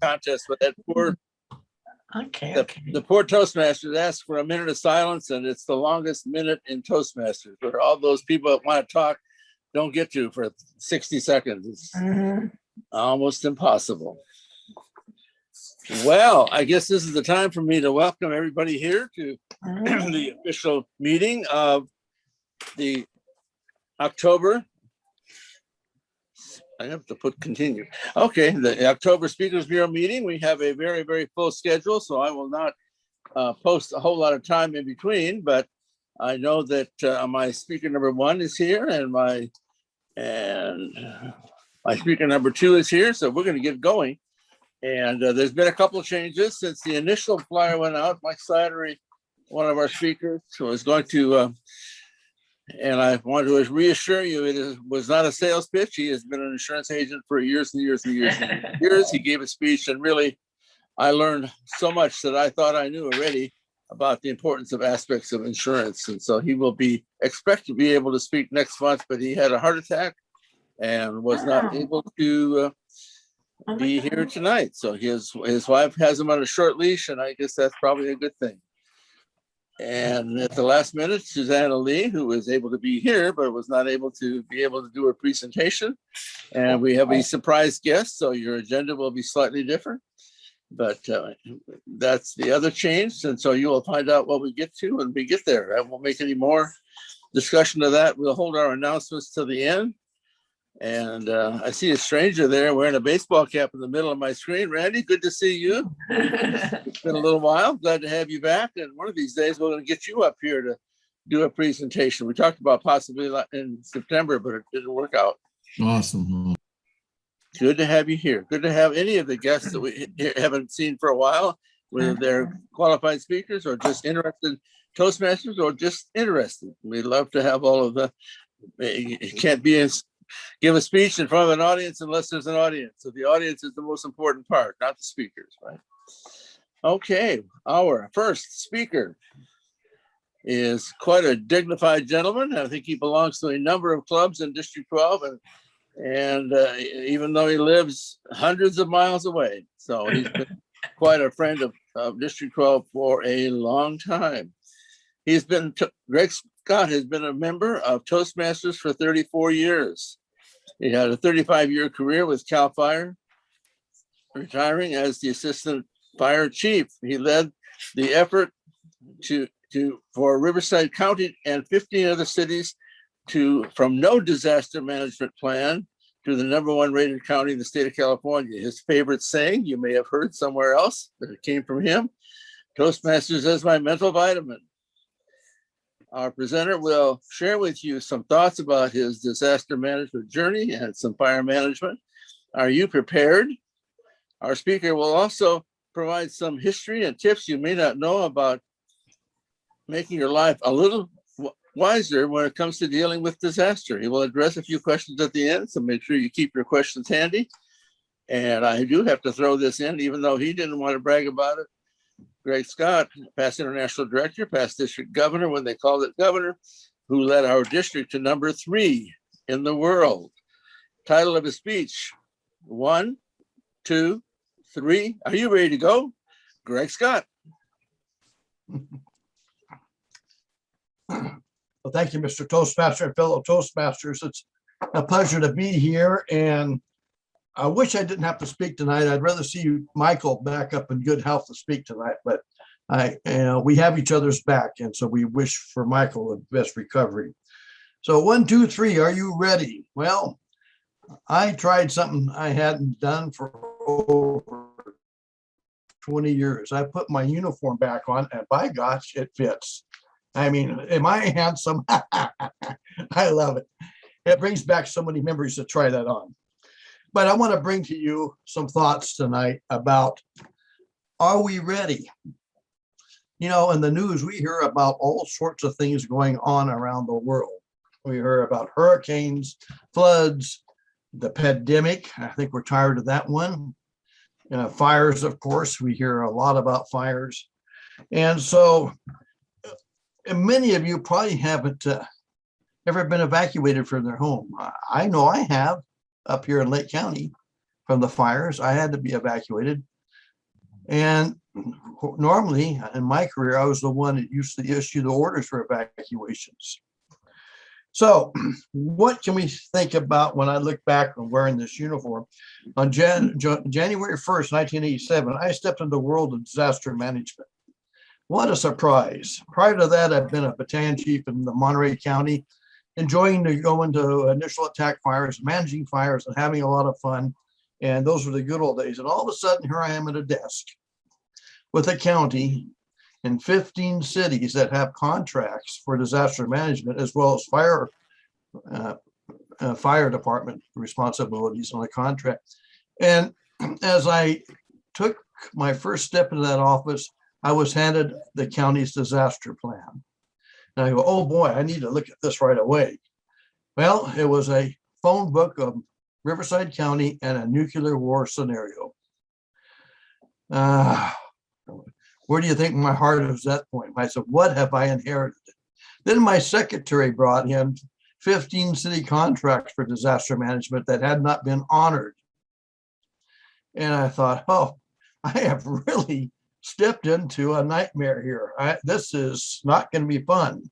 contest, but that poor the poor Toastmasters asked for a minute of silence, and it's the longest minute in Toastmasters, where all those people that want to talk don't get to for 60 seconds. It's almost impossible. Well, I guess this is the time for me to welcome everybody here to the official meeting of the October. I have to put continue. Okay, the October Speakers Bureau meeting. We have a very, very full schedule, so I will not post a whole lot of time in between, but I know that my speaker number 1 is here and my speaker number 2 is here, so we're going to get going. And there's been a couple of changes since the initial flyer went out. Mike Slattery, one of our speakers, was going to and I want to reassure you, it was not a sales pitch. He has been an insurance agent for years and years and years and years. He gave a speech, and really, I learned so much that I thought I knew already about the importance of aspects of insurance. And so he will be expected to be able to speak next month, but he had a heart attack and was not able to be here tonight. So his wife has him on a short leash, and I guess that's probably a good thing. And at the last minute, Susanna Lee, who was able to be here, but was not able to do her presentation. And we have a surprise guest, so your agenda will be slightly different. But that's the other change. And so you will find out what we get to when we get there. I won't make any more discussion of that. We'll hold our announcements to the end. And I see a stranger there wearing a baseball cap in the middle of my screen. Randy, good to see you. It's been a little while. Glad to have you back. And one of these days, we're going to get you up here to do a presentation. We talked about possibly in September, but it didn't work out. Awesome. Good to have you here. Good to have any of the guests that we haven't seen for a while, whether they're qualified speakers or just interested Toastmasters or just interested. We'd love to have all of the, it can't be give a speech in front of an audience unless there's an audience. So the audience is the most important part, not the speakers, right? Okay, our first speaker is quite a dignified gentleman. I think he belongs to a number of clubs in District 12, and even though he lives hundreds of miles away. So he's been quite a friend of District 12 for a long time. Greg Scott has been a member of Toastmasters for 34 years. He had a 35-year career with CAL FIRE, retiring as the assistant fire chief. He led the effort for Riverside County and 15 other cities from no disaster management plan to the #1 rated county in the state of California. His favorite saying, you may have heard somewhere else, but it came from him: Toastmasters is my mental vitamin. Our presenter will share with you some thoughts about his disaster management journey and some fire management. Are you prepared? Our speaker will also provide some history and tips you may not know about making your life a little wiser when it comes to dealing with disaster. He will address a few questions at the end, so make sure you keep your questions handy. And I do have to throw this in, even though he didn't want to brag about it. Greg Scott, past international director, past district governor when they called it governor, who led our district to #3 in the world. Title of his speech: 1, 2, 3. Are you ready to go? Greg Scott. Well, thank you, Mr. Toastmaster and fellow Toastmasters. It's a pleasure to be here, and I wish I didn't have to speak tonight. I'd rather see Michael back up in good health to speak tonight, but we have each other's back, and so we wish for Michael the best recovery. So 1, 2, 3, are you ready? Well, I tried something I hadn't done for over 20 years. I put my uniform back on, and by gosh, it fits. I mean, am I handsome? I love it. It brings back so many memories to try that on. But I want to bring to you some thoughts tonight about, are we ready? You know, in the news, we hear about all sorts of things going on around the world. We hear about hurricanes, floods, the pandemic. I think we're tired of that one. Fires, of course, we hear a lot about fires. And so many of you probably haven't ever been evacuated from their home. I know I have up here in Lake County from the fires. I had to be evacuated. And normally in my career, I was the one that used to issue the orders for evacuations. So what can we think about when I look back on wearing this uniform? On January 1st, 1987, I stepped into the world of disaster management. What a surprise. Prior to that, I've been a battalion chief in the Monterey County, enjoying to go into initial attack fires, managing fires, and having a lot of fun. And those were the good old days. And all of a sudden, here I am at a desk with a county in 15 cities that have contracts for disaster management, as well as fire department responsibilities on the contract. And as I took my first step into that office, I was handed the county's disaster plan. And I go, oh boy, I need to look at this right away. Well, it was a phone book of Riverside County and a nuclear war scenario. Where do you think my heart was at that point? I said, what have I inherited? Then my secretary brought in 15 city contracts for disaster management that had not been honored. And I thought, oh, I have really stepped into a nightmare here. This is not going to be fun.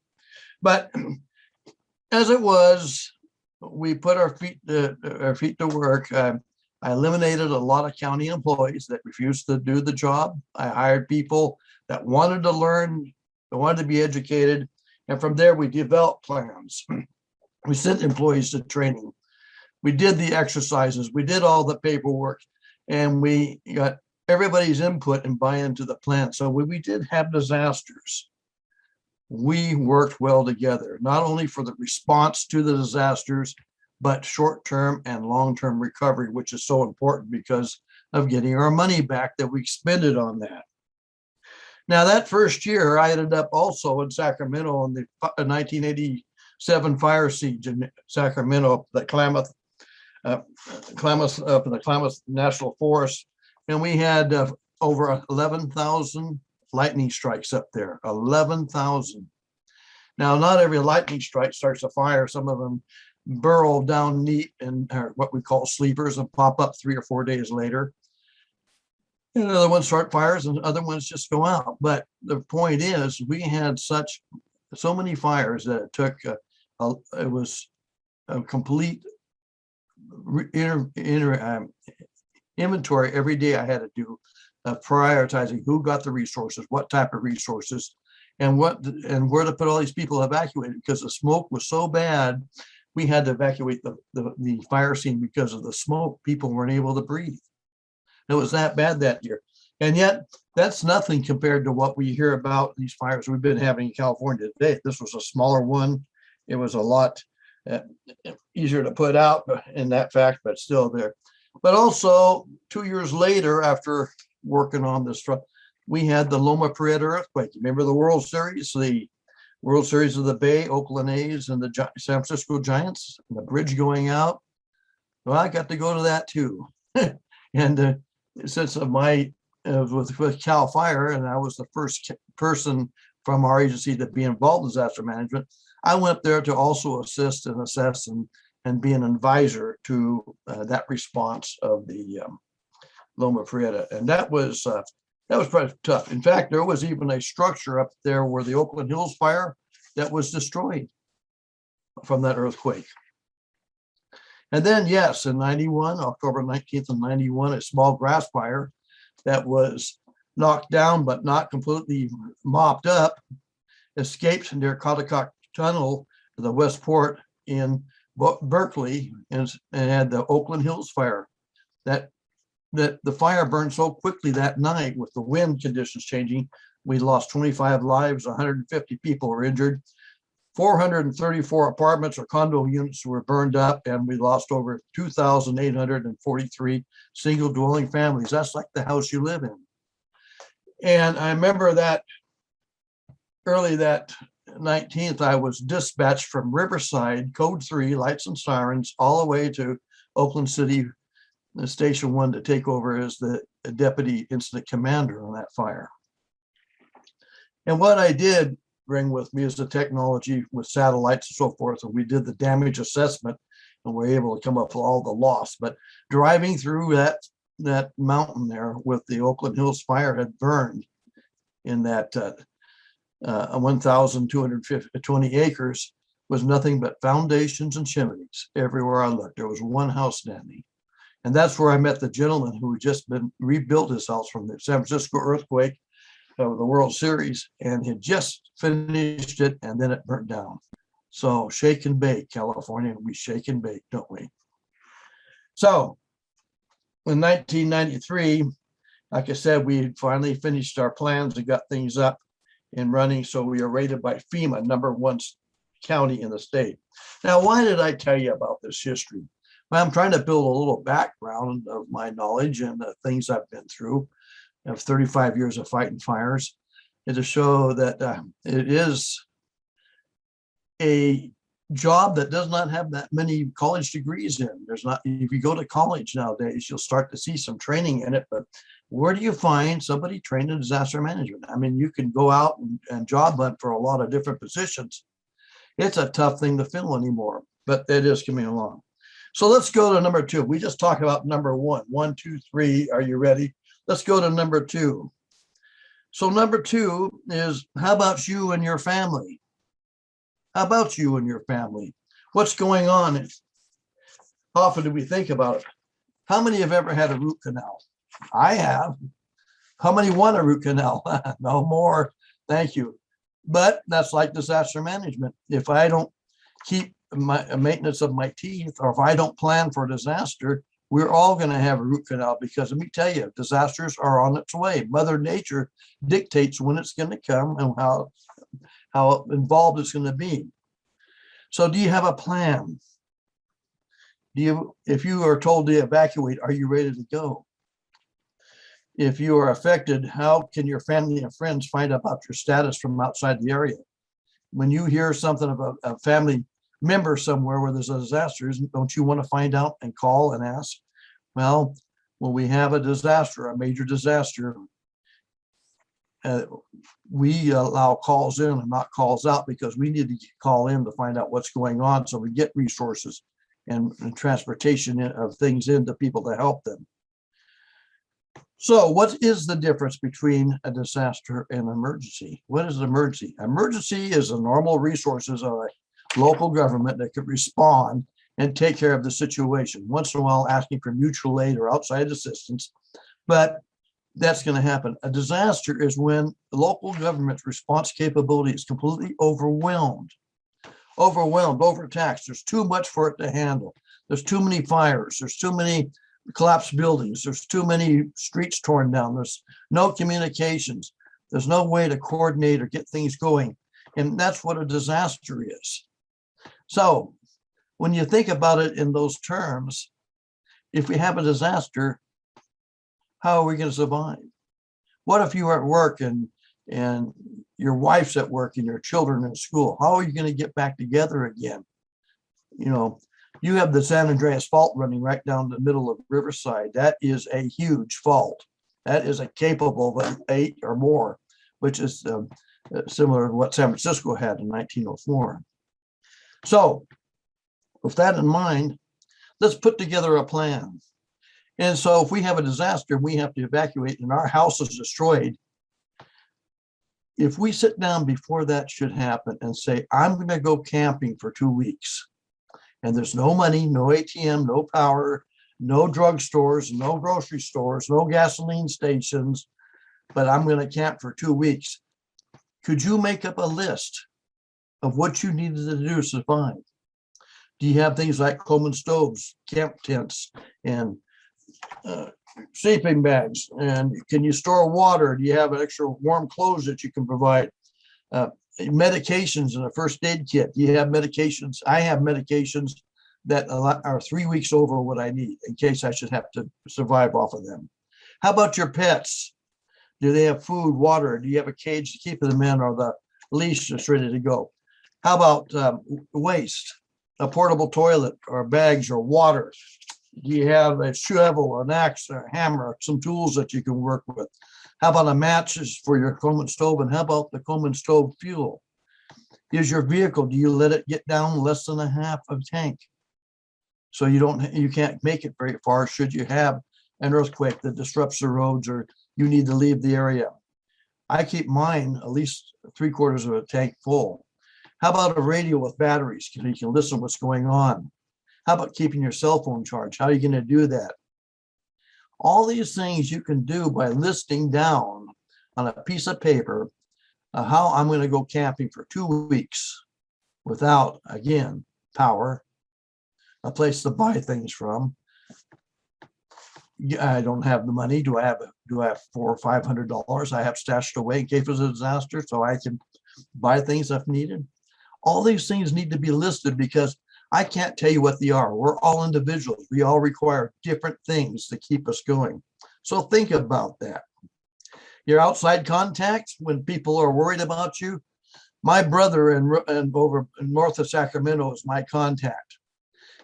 But as it was, we put our feet to work. I eliminated a lot of county employees that refused to do the job. I hired people that wanted to learn, that wanted to be educated. And from there, we developed plans. We sent employees to training. We did the exercises. We did all the paperwork. And we got everybody's input and buy-in to the plan. So when we did have disasters, we worked well together, not only for the response to the disasters, but short-term and long-term recovery, which is so important because of getting our money back that we expended on that. Now, that first year, I ended up also in Sacramento in the 1987 fire siege in Sacramento, the Klamath up in the Klamath National Forest. And we had over 11,000 lightning strikes up there, 11,000. Now, not every lightning strike starts a fire. Some of them burrow down neat and what we call sleepers and pop up 3 or 4 days later. And other ones start fires and other ones just go out. But the point is, we had so many fires that it took, it was a complete inventory every day I had to do, prioritizing who got the resources, what type of resources, and where to put all these people evacuated, because the smoke was so bad. We had to evacuate the fire scene because of the smoke. People weren't able to breathe. It was that bad that year. And yet that's nothing compared to what we hear about these fires we've been having in California today. This was a smaller one. It was a lot easier to put out in that fact, but still there. But also 2 years later, after working on this, we had the Loma Prieta earthquake. Remember the World Series, the World Series of the Bay, Oakland A's and the San Francisco Giants, and the bridge going out. Well, I got to go to that too. And since with Cal Fire, and I was the first person from our agency to be involved in disaster management, I went there to also assist and assess and be an advisor to that response of the Loma Prieta. And that was pretty tough. In fact, there was even a structure up there where the Oakland Hills fire that was destroyed from that earthquake. And then, yes, in 91, October 19th of 91, a small grass fire that was knocked down but not completely mopped up escaped near Caldecott Tunnel to the West Port in Berkeley and had the Oakland Hills fire. That the fire burned so quickly that night with the wind conditions changing, we lost 25 lives, 150 people were injured. 434 apartments or condo units were burned up, and we lost over 2,843 single dwelling families. That's like the house you live in. And I remember that early that 19th, I was dispatched from Riverside, Code 3, lights and sirens, all the way to Oakland City, Station 1 to take over as the deputy incident commander on that fire. And what I did bring with me is the technology with satellites and so forth. And we did the damage assessment. and we're able to come up with all the loss. But driving through that mountain there with the Oakland Hills fire had burned in that 1,220 acres was nothing but foundations and chimneys everywhere I looked. There was one house standing. And that's where I met the gentleman who had just been rebuilt his house from the San Francisco earthquake of the World Series and had just finished it, and then it burnt down. So shake and bake, California. We shake and bake, don't we? So in 1993, like I said, we had finally finished our plans and got things up and running. So we are rated by FEMA, #1 county in the state. Now, why did I tell you about this history? Well, I'm trying to build a little background of my knowledge and the things I've been through. I have 35 years of fighting fires, and to show that it is a job that does not have that many college degrees in. There's not, if you go to college nowadays, you'll start to see some training in it, but where do you find somebody trained in disaster management? I mean, you can go out and job hunt for a lot of different positions. It's a tough thing to fill anymore, but it is coming along. So let's go to number 2. We just talked about number 1. 1, 2, 3. Are you ready? Let's go to number 2. So number 2 is, how about you and your family? How about you and your family? What's going on? How often do we think about it? How many have ever had a root canal? I have. How many want a root canal? No more. Thank you. But that's like disaster management. If I don't keep my maintenance of my teeth, or if I don't plan for a disaster, we're all going to have a root canal, because let me tell you, disasters are on its way. Mother Nature dictates when it's going to come and how involved it's going to be. So do you have a plan? If you are told to evacuate, are you ready to go? If you are affected, how can your family and friends find out about your status from outside the area? When you hear something about a family member somewhere where there's a disaster, don't you want to find out and call and ask? Well, when we have a disaster, a major disaster, we allow calls in and not calls out, because we need to call in to find out what's going on, so we get resources and transportation of things into people to help them. So what is the difference between a disaster and an emergency? What is an emergency? Emergency is the normal resources of a local government that could respond and take care of the situation, once in a while asking for mutual aid or outside assistance, but that's going to happen. A disaster is when the local government's response capability is completely overwhelmed, overtaxed. There's too much for it to handle. There's too many fires. There's too many collapsed buildings. There's too many streets torn down. There's no communications. There's no way to coordinate or get things going. And that's what a disaster is. So when you think about it in those terms, if we have a disaster, how are we going to survive? What if you are at work and your wife's at work and your children in school? How are you going to get back together again? You know, you have the San Andreas Fault running right down the middle of Riverside. That is a huge fault. That is a capable of 8 or more, which is similar to what San Francisco had in 1904. So with that in mind, let's put together a plan. And so if we have a disaster, we have to evacuate and our house is destroyed. If we sit down before that should happen and say, I'm going to go camping for 2 weeks, and there's no money, no ATM, no power, no drugstores, no grocery stores, no gasoline stations, but I'm going to camp for 2 weeks. Could you make up a list of what you needed to do to survive? Do you have things like Coleman stoves, camp tents, and sleeping bags? And can you store water? Do you have extra warm clothes that you can provide? Medications and a first aid kit. Do you have medications? I have medications that are 3 weeks over what I need in case I should have to survive off of them. How about your pets? Do they have food, water? Do you have a cage to keep them in, or the leash that's ready to go? How about waste? A portable toilet or bags or water? Do you have a shovel, an axe, a hammer, some tools that you can work with? How about a matches for your Coleman stove? And how about the Coleman stove fuel? Is your vehicle, do you let it get down less than a half of tank? So you can't make it very far should you have an earthquake that disrupts the roads or you need to leave the area. I keep mine at least 3/4 of a tank full. How about a radio with batteries? You can listen to what's going on. How about keeping your cell phone charged? How are you going to do that? All these things you can do by listing down on a piece of paper how I'm going to go camping for 2 weeks without, again, power, a place to buy things from. I don't have the money. Do I have $400 or $500 I have stashed away in case there's a disaster so I can buy things if needed? All these things need to be listed because I can't tell you what they are. We're all individuals. We all require different things to keep us going. So think about that. Your outside contacts, when people are worried about you, my brother and over north of Sacramento is my contact.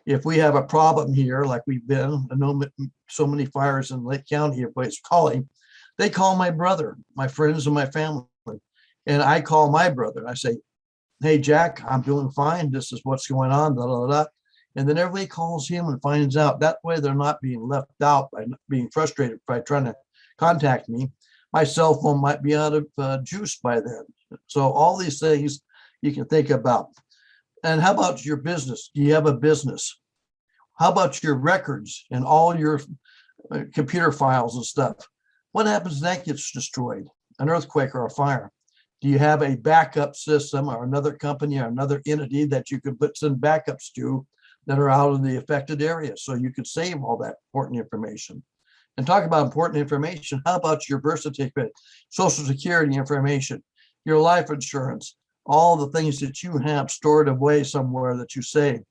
If we have a problem here, like we've been, I know so many fires in Lake County, everybody's calling, they call my brother, my friends and my family. And I call my brother. I say, hey, Jack, I'm doing fine. This is what's going on, blah, blah, blah. And then everybody calls him and finds out. That way they're not being left out by being frustrated by trying to contact me. My cell phone might be out of juice by then. So all these things you can think about. And how about your business? Do you have a business? How about your records and all your computer files and stuff? What happens when that gets destroyed? An earthquake or a fire? Do you have a backup system or another company or another entity that you could send backups to that are out in the affected area so you could save all that important information? And talk about important information. How about your birth certificate, social security information, your life insurance, all the things that you have stored away somewhere that you save?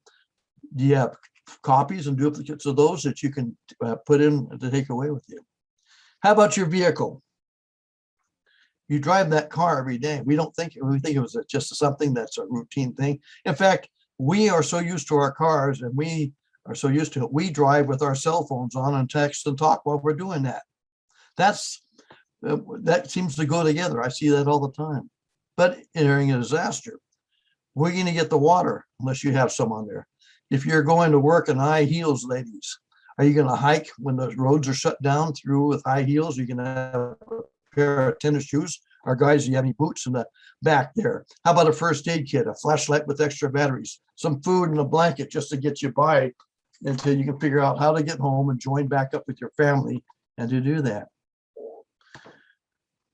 Do you have copies and duplicates of those that you can put in to take away with you? How about your vehicle? You drive that car every day. We think it was just something that's a routine thing. In fact, we are so used to our cars and we are so used to it. We drive with our cell phones on and text and talk while we're doing that. That seems to go together. I see that all the time. But during a disaster, we're going to get the water unless you have some on there. If you're going to work in high heels, ladies, are you going to hike when the roads are shut down through with high heels? You're going to have a pair of tennis shoes, or guys, do you have any boots in the back there? How about a first aid kit, a flashlight with extra batteries, some food and a blanket just to get you by until you can figure out how to get home and join back up with your family and to do that.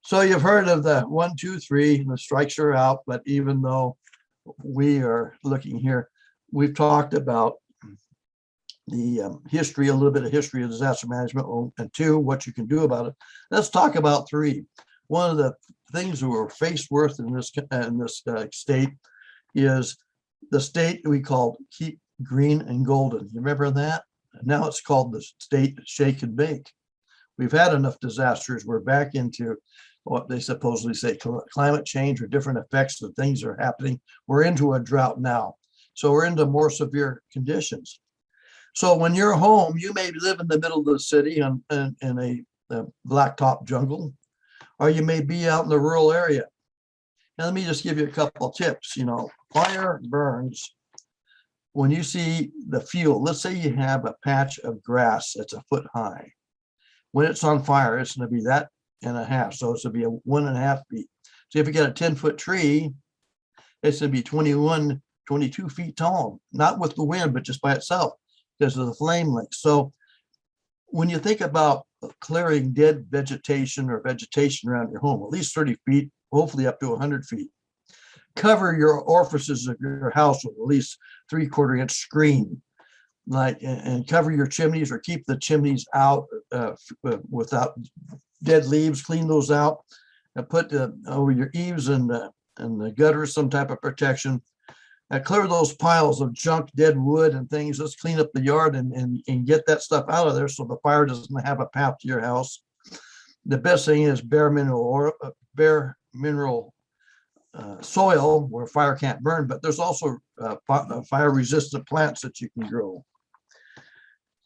So you've heard of the 1, 2, 3, and the strikes are out, but even though we are looking here, we've talked about the history, a little bit of history of disaster management, and 2, what you can do about it. Let's talk about 3. One of the things that we're faced with in this state is the state we called Keep Green and Golden. You remember that? Now it's called the state Shake and Bake. We've had enough disasters. We're back into what they supposedly say climate change or different effects of things are happening. We're into a drought now. So we're into more severe conditions. So when you're home, you may live in the middle of the city in a blacktop jungle, or you may be out in the rural area. And let me just give you a couple of tips. Fire burns when you see the fuel. Let's say you have a patch of grass that's a foot high. When it's on fire, it's going to be that and a half. So it's going to be a 1.5 feet. So if you got a 10-foot tree, it's going to be 21, 22 feet tall, not with the wind, but just by itself because of the flame length. So when you think about clearing dead vegetation or vegetation around your home, at least 30 feet, hopefully up to 100 feet. Cover your orifices of your house with at least 3/4 inch screen, and cover your chimneys or keep the chimneys out without dead leaves. Clean those out and put over your eaves and the gutters some type of protection. Clear those piles of junk, dead wood and things. Let's clean up the yard and get that stuff out of there so the fire doesn't have a path to your house. The best thing is bare mineral soil where fire can't burn, but there's also fire resistant plants that you can grow.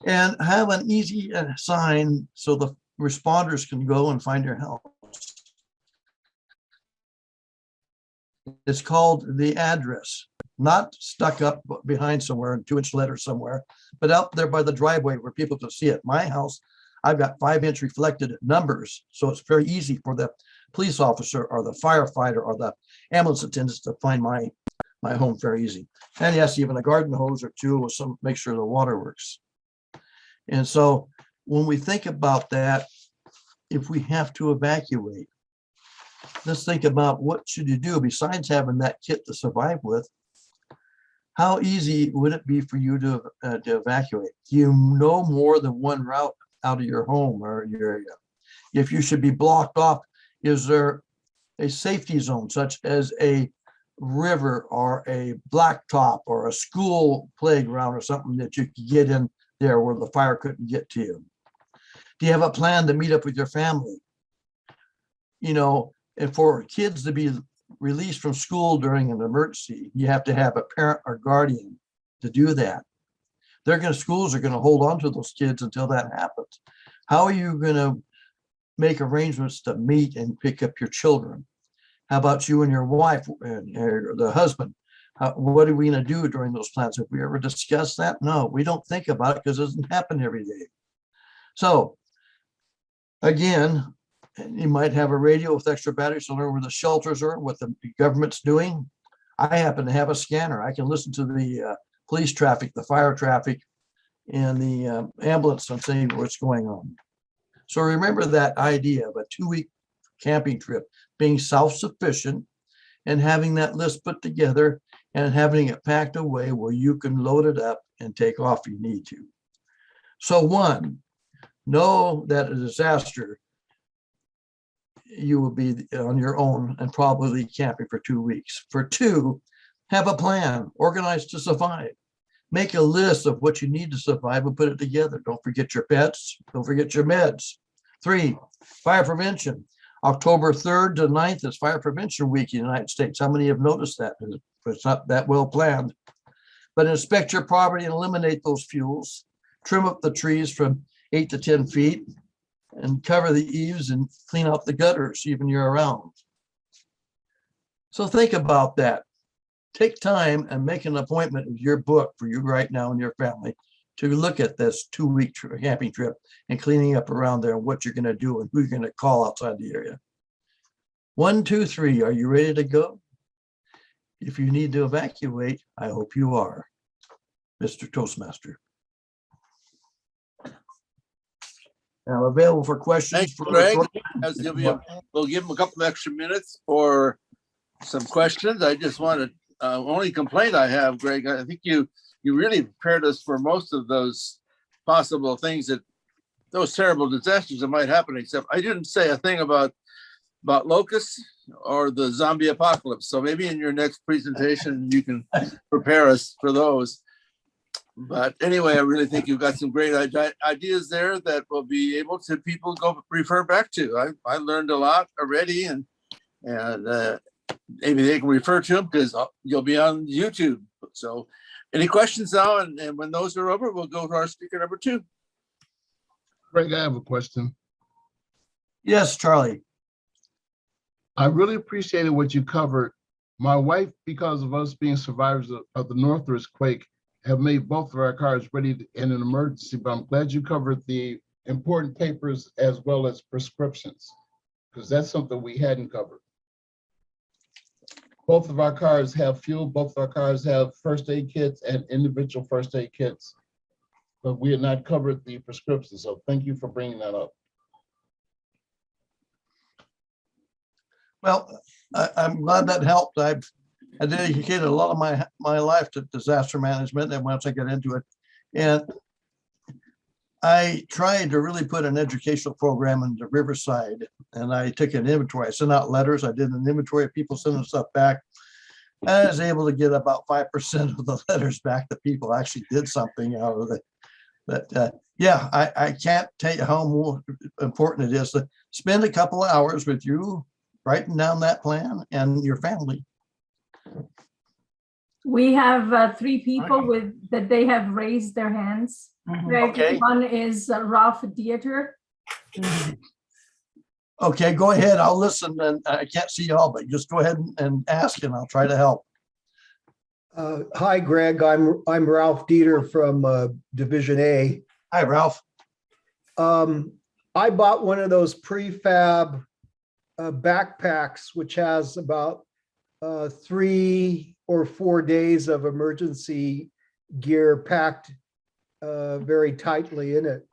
And have an easy sign so the responders can go and find your house. It's called the address, not stuck up behind somewhere in 2-inch letters somewhere, but out there by the driveway where people can see it. My house, I've got 5-inch reflected numbers, so it's very easy for the police officer or the firefighter or the ambulance attendants to find my home very easy. And yes, even a garden hose or two with some, make sure the water works. And so when we think about that, if we have to evacuate, let's think about what should you do besides having that kit to survive with. How easy would it be for you to evacuate? Do you know more than one route out of your home or your area? If you should be blocked off, is there a safety zone such as a river or a blacktop or a school playground or something that you could get in there where the fire couldn't get to you? Do you have a plan to meet up with your family? You know, and for kids to be released from school during an emergency, you have to have a parent or guardian to do that. Schools are going to hold on to those kids until that happens. How are you going to make arrangements to meet and pick up your children? How about you and your wife and the husband? What are we going to do during those plans? Have we ever discussed that? No, we don't think about it because it doesn't happen every day. So again, you might have a radio with extra batteries to learn where the shelters are, what the government's doing. I happen to have a scanner. I can listen to the police traffic, the fire traffic, and the ambulance and see what's going on. So remember that idea of a 2-week camping trip, being self-sufficient and having that list put together and having it packed away where you can load it up and take off if you need to. So 1, know that a disaster, you will be on your own and probably camping for 2 weeks. For 2, have a plan, organize to survive. Make a list of what you need to survive and put it together. Don't forget your pets. Don't forget your meds. 3, fire prevention. October 3rd to 9th is Fire Prevention Week in the United States. How many have noticed that? It's not that well planned. But inspect your property and eliminate those fuels. Trim up the trees from 8 to 10 feet and cover the eaves and clean out the gutters even year round. So think about that. Take time and make an appointment with your book for you right now and your family to look at this 2-week camping trip and cleaning up around there and what you're going to do and who you're going to call outside the area. 1, 2, 3, are you ready to go? If you need to evacuate, I hope you are, Mr. Toastmaster. Now available for questions. Thanks, Greg. We'll give him a couple of extra minutes for some questions. I just want to, only complaint I have, Greg, I think you really prepared us for most of those possible things those terrible disasters that might happen, except I didn't say a thing about locusts or the zombie apocalypse. So maybe in your next presentation, you can prepare us for those. But anyway, I really think you've got some great ideas there that will be able to people go refer back to. I learned a lot already, and maybe they can refer to them because you'll be on YouTube. So any questions now? And when those are over, we'll go to our speaker number 2. Greg, I have a question. Yes, Charlie. I really appreciated what you covered. My wife, because of us being survivors of the Northridge quake, have made both of our cars ready in an emergency, but I'm glad you covered the important papers as well as prescriptions, because that's something we hadn't covered. Both of our cars have fuel, both of our cars have first aid kits and individual first aid kits, but we had not covered the prescriptions, so thank you for bringing that up. Well, I'm glad that helped. I dedicated a lot of my life to disaster management, and once I got into it, and I tried to really put an educational program into Riverside, and I took an inventory. I sent out letters. I did an inventory of people sending stuff back. I was able to get about 5% of the letters back that people actually did something out of it. But yeah, I can't tell you how more important it is to spend a couple of hours with you writing down that plan and your family. We have 3 people that they have raised their hands. Okay. One is Ralph Dieter. Okay, go ahead. I'll listen, and I can't see y'all, but just go ahead and ask, and I'll try to help. Hi, Greg. I'm Ralph Dieter from Division A. Hi, Ralph. I bought one of those prefab backpacks, which has about 3 or 4 days of emergency gear packed very tightly in it.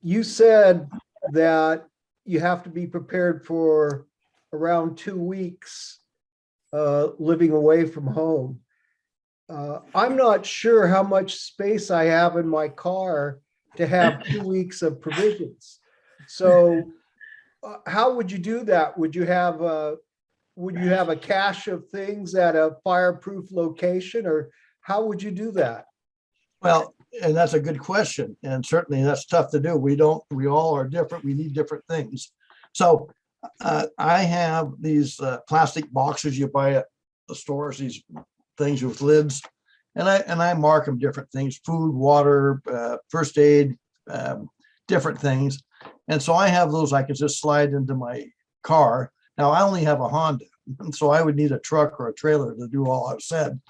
You said that you have to be prepared for around 2 weeks living away from home. I'm not sure how much space I have in my car to have 2 weeks of provisions. So how would you do that? Would you have a cache of things at a fireproof location, or how would you do that? Well, and that's a good question. And certainly that's tough to do. We all are different. We need different things. So I have these plastic boxes you buy at the stores, these things with lids, and I mark them different things: food, water, first aid, different things. And so I have those I can just slide into my car. Now I only have a Honda, and so I would need a truck or a trailer to do all I've said.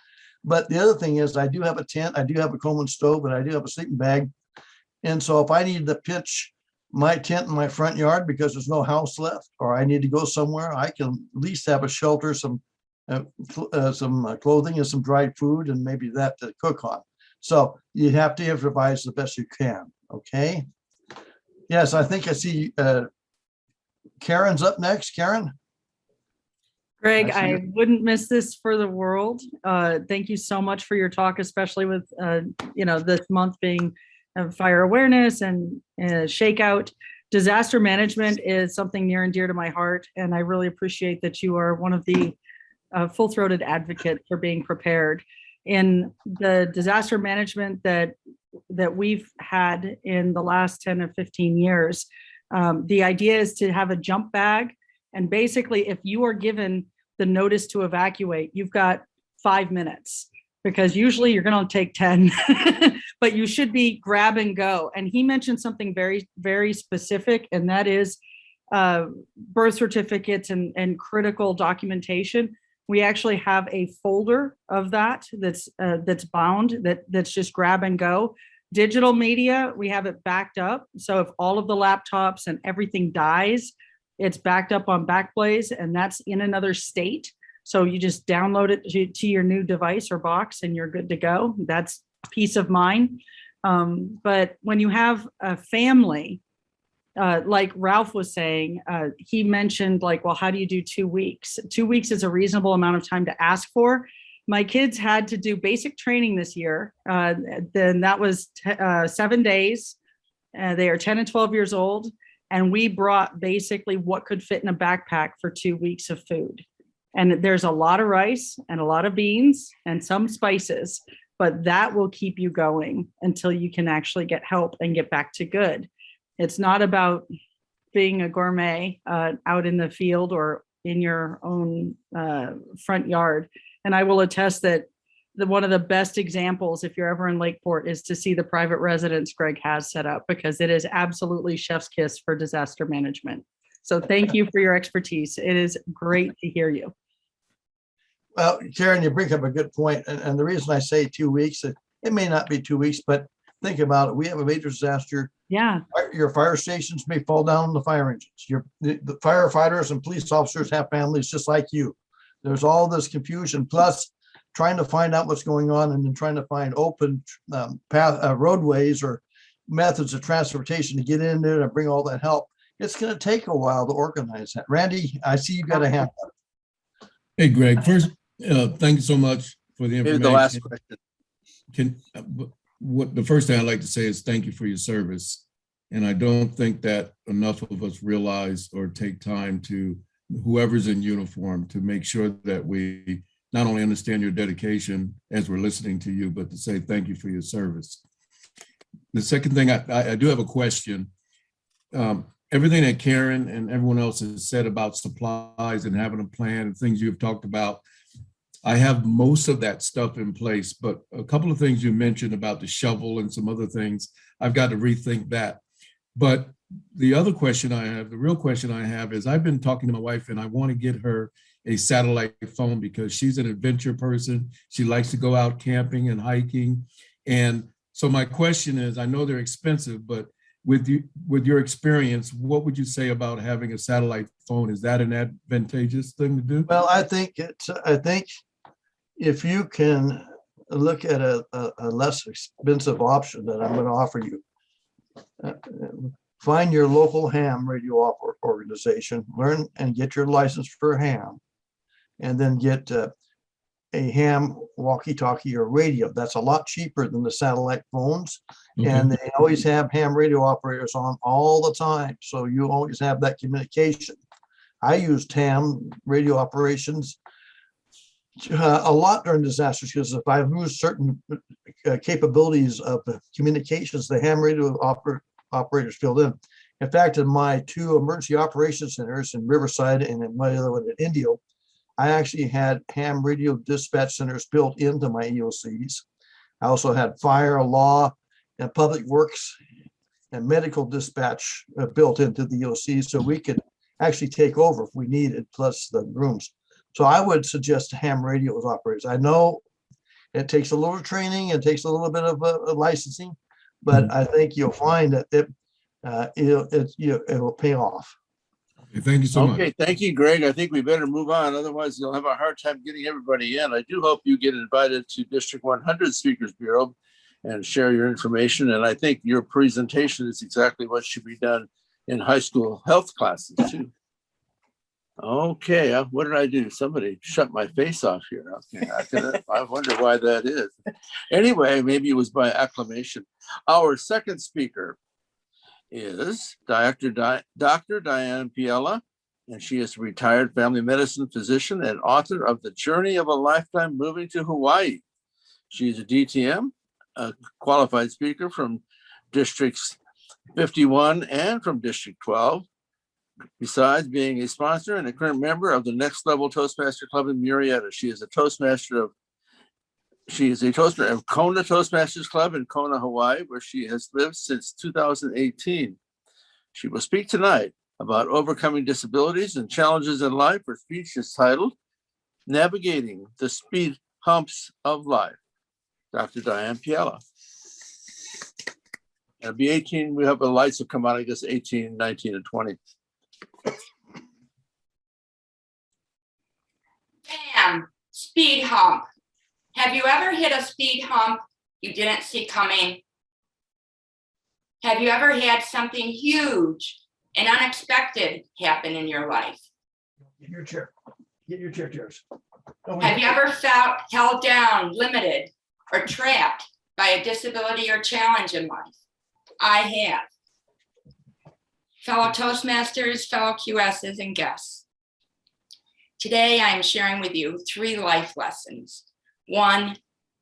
But the other thing is I do have a tent, I do have a Coleman stove, and I do have a sleeping bag. And so if I need to pitch my tent in my front yard because there's no house left, or I need to go somewhere, I can at least have a shelter, some clothing and some dried food, and maybe that to cook on. So you have to improvise the best you can. Okay. Yes, I think I see Karen's up next. Karen. Greg, I see I you. wouldn't miss this for the world. Thank you so much for your talk, especially with this month being fire awareness and shakeout. Disaster management is something near and dear to my heart, and I really appreciate that you are one of the full-throated advocates for being prepared. In the disaster management that we've had in the last 10 or 15 years, the idea is to have a jump bag. And basically, if you are given the notice to evacuate, you've got 5 minutes, because usually you're going to take 10, but you should be grab and go. And he mentioned something very, very specific, and that is birth certificates and critical documentation. We actually have a folder of that's bound, that's just grab and go. Digital media, we have it backed up. So if all of the laptops and everything dies, it's backed up on Backblaze, and that's in another state. So you just download it to your new device or box and you're good to go. That's peace of mind. But when you have a family, like Ralph was saying, he mentioned like, well, how do you do 2 weeks? 2 weeks is a reasonable amount of time to ask for. My kids had to do basic training this year. Then that was 7 days. They are 10 and 12 years old. And we brought basically what could fit in a backpack for 2 weeks of food. And there's a lot of rice and a lot of beans and some spices, but that will keep you going until you can actually get help and get back to good. It's not about being a gourmet out in the field or in your own front yard. And I will attest that one of the best examples, if you're ever in Lakeport, is to see the private residence Greg has set up, because it is absolutely chef's kiss for disaster management. So thank you for your expertise. It is great to hear you. Well, Karen, you bring up a good point. And the reason I say 2 weeks, it may not be 2 weeks, but think about it. We have a major disaster. Yeah. Your fire stations may fall down on the fire engines. The firefighters and police officers have families just like you. There's all this confusion, plus trying to find out what's going on, and then trying to find open roadways or methods of transportation to get in there and bring all that help. It's going to take a while to organize that. Randy, I see you got a hand up. Hey, Greg, first, thank you so much for the information. Here's the last question. The first thing I'd like to say is thank you for your service. And I don't think that enough of us realize or take time to, whoever's in uniform, to make sure that we not only understand your dedication as we're listening to you, but to say thank you for your service. The second thing, I do have a question. Everything that Karen and everyone else has said about supplies and having a plan and things you've talked about, I have most of that stuff in place, but a couple of things you mentioned about the shovel and some other things, I've got to rethink that. But the other question I have, the real question I have is I've been talking to my wife and I want to get her a satellite phone because she's an adventure person. She likes to go out camping and hiking. And so my question is, I know they're expensive, but with your experience, what would you say about having a satellite phone? Is that an advantageous thing to do? Well, I think if you can look at a less expensive option that I'm going to offer you, find your local ham radio organization, learn and get your license for ham, and then get a ham walkie-talkie or radio. That's a lot cheaper than the satellite phones. Okay. And they always have ham radio operators on all the time. So you always have that communication. I used ham radio operations a lot during disasters because if I lose certain capabilities of the communications, the ham radio operators filled in. In fact, in my 2 emergency operations centers in Riverside and in my other one in Indio, I actually had ham radio dispatch centers built into my EOCs. I also had fire, law, and public works and medical dispatch built into the EOCs, so we could actually take over if we needed, plus the rooms. So I would suggest ham radio as operators. I know it takes a little training, it takes a little bit of licensing, but I think you'll find that it'll pay off. Okay, thank you so much. Okay, thank you, Greg. I think we better move on. Otherwise, you'll have a hard time getting everybody in. I do hope you get invited to District 100 Speakers Bureau and share your information. And I think your presentation is exactly what should be done in high school health classes too. Okay, what did I do? Somebody shut my face off here. Okay, I wonder why that is. Anyway, maybe it was by acclamation. Our second speaker is Dr. Diane Piela, and she is a retired family medicine physician and author of The Journey of a Lifetime Moving to Hawaii. She is a DTM, a qualified speaker from districts 51 and from District 12. Besides being a sponsor and a current member of the Next Level Toastmaster Club in Murrieta, she is a Toastmaster of Kona Toastmasters Club in Kona, Hawaii, where she has lived since 2018. She will speak tonight about overcoming disabilities and challenges in life. Her speech is titled Navigating the Speed Humps of Life. Dr. Diane Piela. It'll be 18. We have the lights will come on, I guess, 18, 19, and 20. Bam, speed hump. Have you ever hit a speed hump you didn't see coming? Have you ever had something huge and unexpected happen in your life? Get your chair. Get your chair, chairs. Have you ever felt held down, limited, or trapped by a disability or challenge in life? I have. Fellow Toastmasters, fellow QSs, and guests. Today, I am sharing with you 3 life lessons. 1,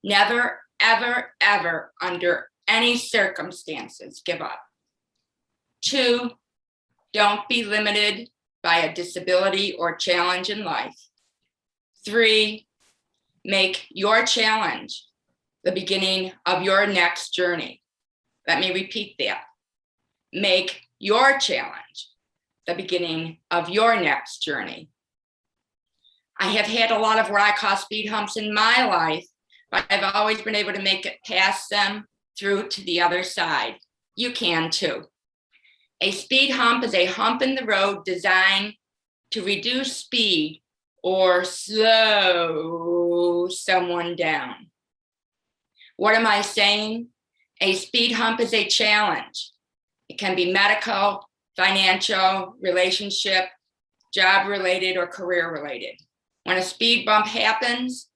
never, ever, ever, under any circumstances, give up. 2, don't be limited by a disability or challenge in life. 3, make your challenge the beginning of your next journey. Let me repeat that. Make your challenge the beginning of your next journey. I have had a lot of what I call speed humps in my life, but I've always been able to make it past them through to the other side. You can too. A speed hump is a hump in the road designed to reduce speed or slow someone down. What am I saying? A speed hump is a challenge. It can be medical, financial, relationship, job-related, or career-related. When a speed bump happens,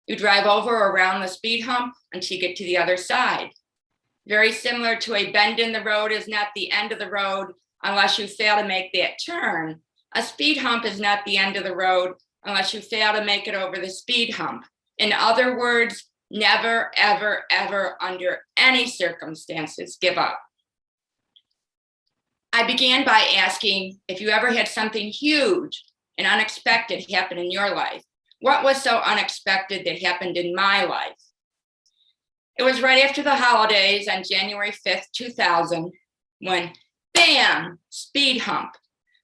you drive over or around the speed hump until you get to the other side. Very similar to a bend in the road is not the end of the road unless you fail to make that turn. A speed hump is not the end of the road unless you fail to make it over the speed hump. In other words, never, ever, ever, under any circumstances, give up. I began by asking if you ever had something huge and unexpected happen in your life. What was so unexpected that happened in my life? It was right after the holidays on January 5th, 2000, when Bam, speed hump.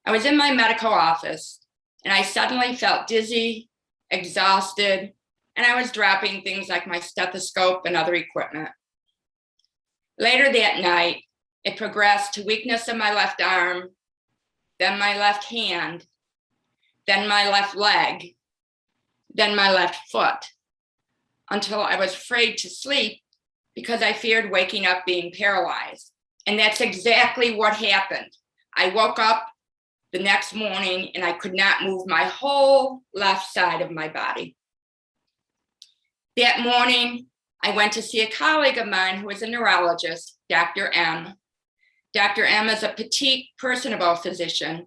I was in my medical office and I suddenly felt dizzy, exhausted, and I was dropping things like my stethoscope and other equipment. Later that night, it progressed to weakness of my left arm, then my left hand, then my left leg, then my left foot, until I was afraid to sleep because I feared waking up being paralyzed. And that's exactly what happened. I woke up the next morning and I could not move my whole left side of my body. That morning, I went to see a colleague of mine who is a neurologist, Dr. M. Dr. M is a petite, personable physician,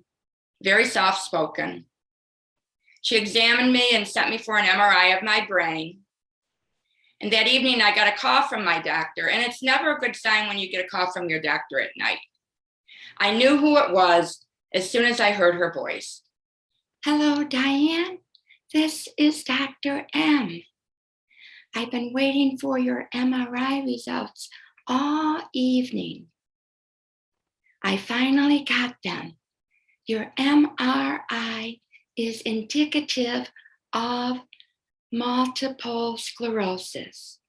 very soft-spoken. She examined me and sent me for an MRI of my brain. And that evening, I got a call from my doctor, and it's never a good sign when you get a call from your doctor at night. I knew who it was as soon as I heard her voice. Hello, Diane. This is Dr. M. I've been waiting for your MRI results all evening. I finally got them. Your MRI is indicative of multiple sclerosis.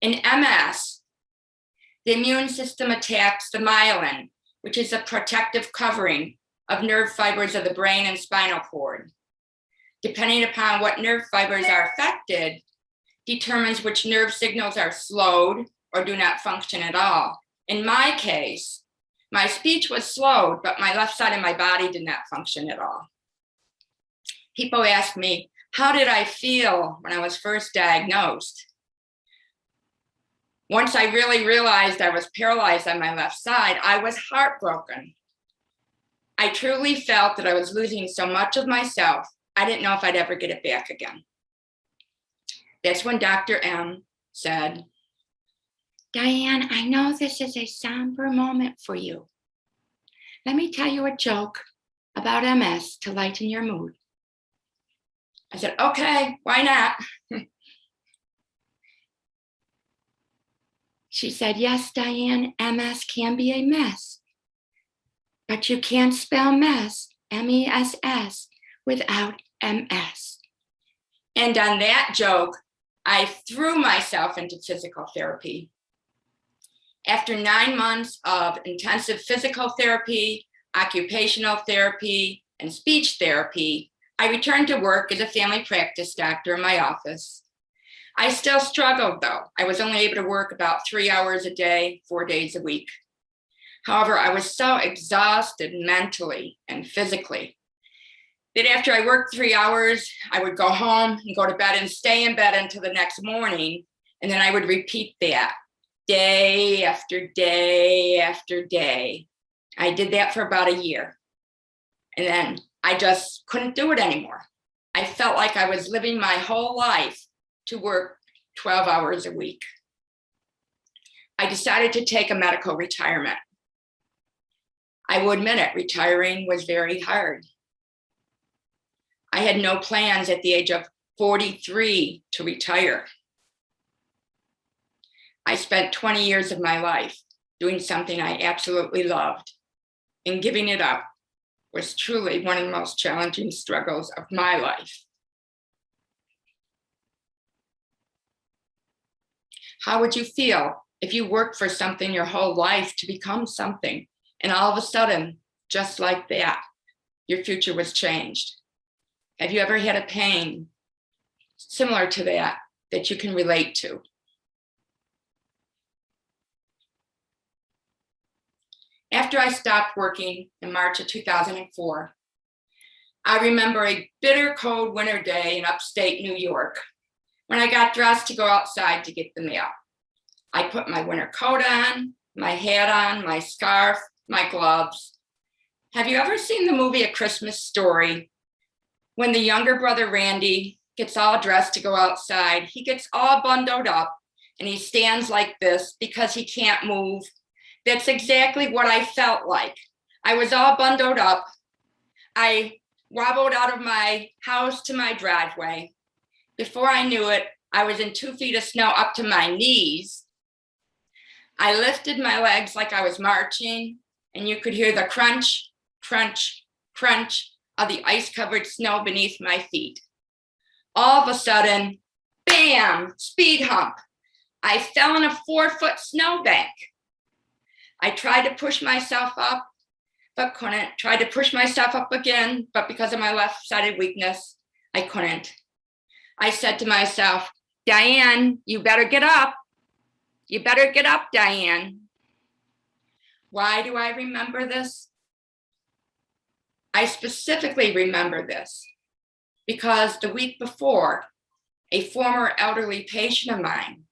In MS, the immune system attacks the myelin, which is a protective covering of nerve fibers of the brain and spinal cord. Depending upon what nerve fibers are affected, determines which nerve signals are slowed or do not function at all. In my case, my speech was slowed, but my left side of my body did not function at all. People ask me, how did I feel when I was first diagnosed? Once I really realized I was paralyzed on my left side, I was heartbroken. I truly felt that I was losing so much of myself, I didn't know if I'd ever get it back again. That's when Dr. M said, Diane, I know this is a somber moment for you. Let me tell you a joke about MS to lighten your mood. I said, okay, why not? She said, yes, Diane, MS can be a mess, but you can't spell mess, M-E-S-S, without MS. And on that joke, I threw myself into physical therapy. After 9 months of intensive physical therapy, occupational therapy, and speech therapy, I returned to work as a family practice doctor in my office. I still struggled though. I was only able to work about 3 hours a day, 4 days a week. However, I was so exhausted mentally and physically that after I worked 3 hours, I would go home and go to bed and stay in bed until the next morning. And then I would repeat that day after day after day. I did that for about a year. And then I just couldn't do it anymore. I felt like I was living my whole life to work 12 hours a week. I decided to take a medical retirement. I will admit it, retiring was very hard. I had no plans at the age of 43 to retire. I spent 20 years of my life doing something I absolutely loved, and giving it up was truly one of the most challenging struggles of my life. How would you feel if you worked for something your whole life to become something, and all of a sudden, just like that, your future was changed? Have you ever had a pain similar to that that you can relate to? After I stopped working in March of 2004, I remember a bitter cold winter day in upstate New York when I got dressed to go outside to get the mail. I put my winter coat on, my hat on, my scarf, my gloves. Have you ever seen the movie A Christmas Story? When the younger brother, Randy, gets all dressed to go outside, he gets all bundled up and he stands like this because he can't move. That's exactly what I felt like. I was all bundled up. I wobbled out of my house to my driveway. Before I knew it, I was in 2 feet of snow up to my knees. I lifted my legs like I was marching, and you could hear the crunch, crunch, crunch of the ice-covered snow beneath my feet. All of a sudden, bam, speed hump. I fell in a 4-foot snowbank. I tried to push myself up, but couldn't. Tried to push myself up again, but because of my left-sided weakness, I couldn't. I said to myself, Diane, you better get up. You better get up, Diane. Why do I remember this? I specifically remember this because the week before, a former elderly patient of mine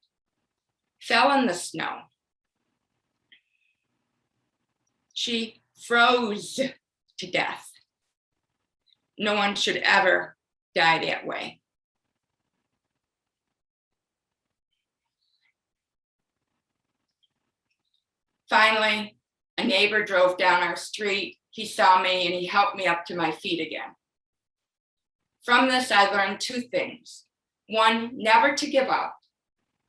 fell in the snow. She froze to death. No one should ever die that way. Finally, a neighbor drove down our street. He saw me and he helped me up to my feet again. From this, I learned 2 things. 1, never to give up.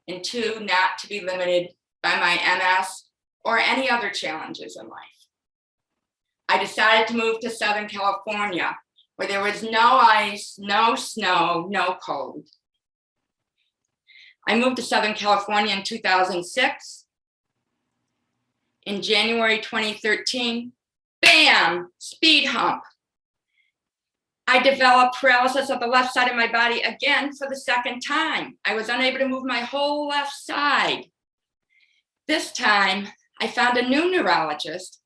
And 2, not to be limited by my MS or any other challenges in life. I decided to move to Southern California, where there was no ice, no snow, no cold. I moved to Southern California in 2006. In January 2013, bam, speed hump. I developed paralysis of the left side of my body again for the 2nd time. I was unable to move my whole left side. This time, I found a new neurologist,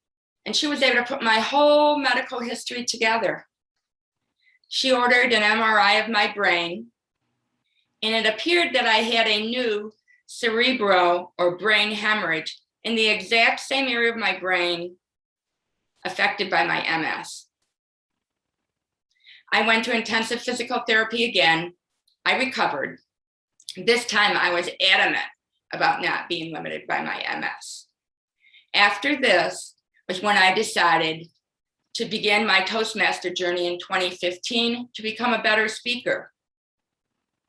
and she was able to put my whole medical history together. She ordered an MRI of my brain, and it appeared that I had a new cerebral or brain hemorrhage in the exact same area of my brain affected by my MS. I went to intensive physical therapy again. I recovered. This time I was adamant about not being limited by my MS. After this was when I decided to begin my Toastmaster journey in 2015 to become a better speaker.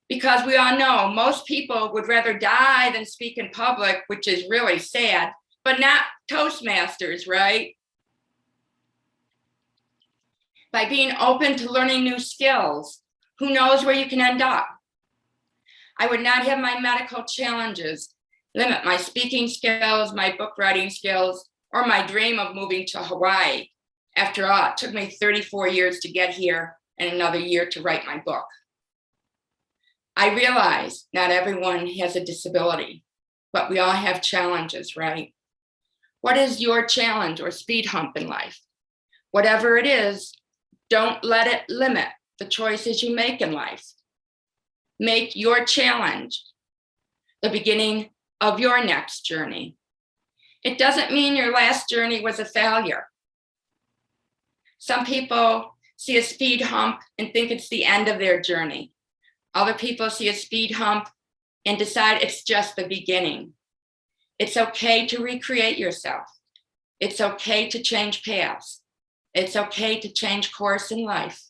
Because we all know most people would rather die than speak in public, which is really sad, but not Toastmasters, right? By being open to learning new skills, who knows where you can end up? I would not have my medical challenges limit my speaking skills, my book writing skills, or my dream of moving to Hawaii. After all, it took me 34 years to get here and another year to write my book. I realize not everyone has a disability, but we all have challenges, right? What is your challenge or speed hump in life? Whatever it is, don't let it limit the choices you make in life. Make your challenge the beginning of your next journey. It doesn't mean your last journey was a failure. Some people see a speed hump and think it's the end of their journey. Other people see a speed hump and decide it's just the beginning. It's okay to recreate yourself. It's okay to change paths. It's okay to change course in life.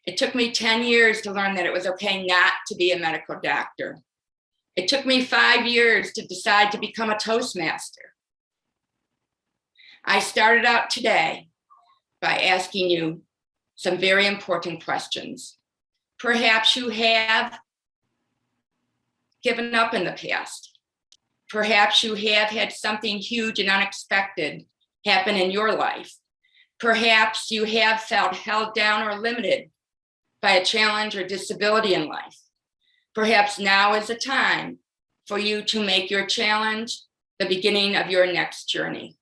It took me 10 years to learn that it was okay not to be a medical doctor. It took me 5 years to decide to become a Toastmaster. I started out today by asking you some very important questions. Perhaps you have given up in the past. Perhaps you have had something huge and unexpected happen in your life. Perhaps you have felt held down or limited by a challenge or disability in life. Perhaps now is the time for you to make your challenge the beginning of your next journey.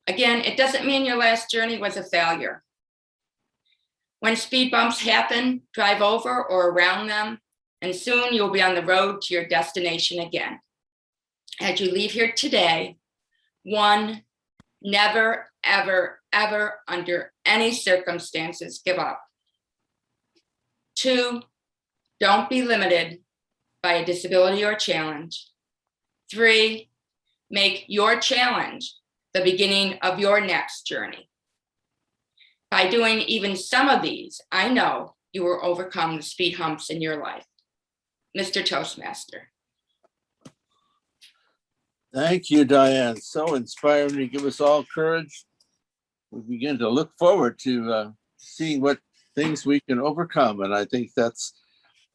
Again, it doesn't mean your last journey was a failure. When speed bumps happen, drive over or around them, and soon you'll be on the road to your destination again. As you leave here today, 1, never, ever, ever, under any circumstances, give up. 2, don't be limited by a disability or challenge. 3, make your challenge the beginning of your next journey. By doing even some of these, I know you will overcome the speed humps in your life. Mr. Toastmaster. Thank you, Diane. So inspiring to give us all courage. We begin to look forward to seeing what things we can overcome. And I think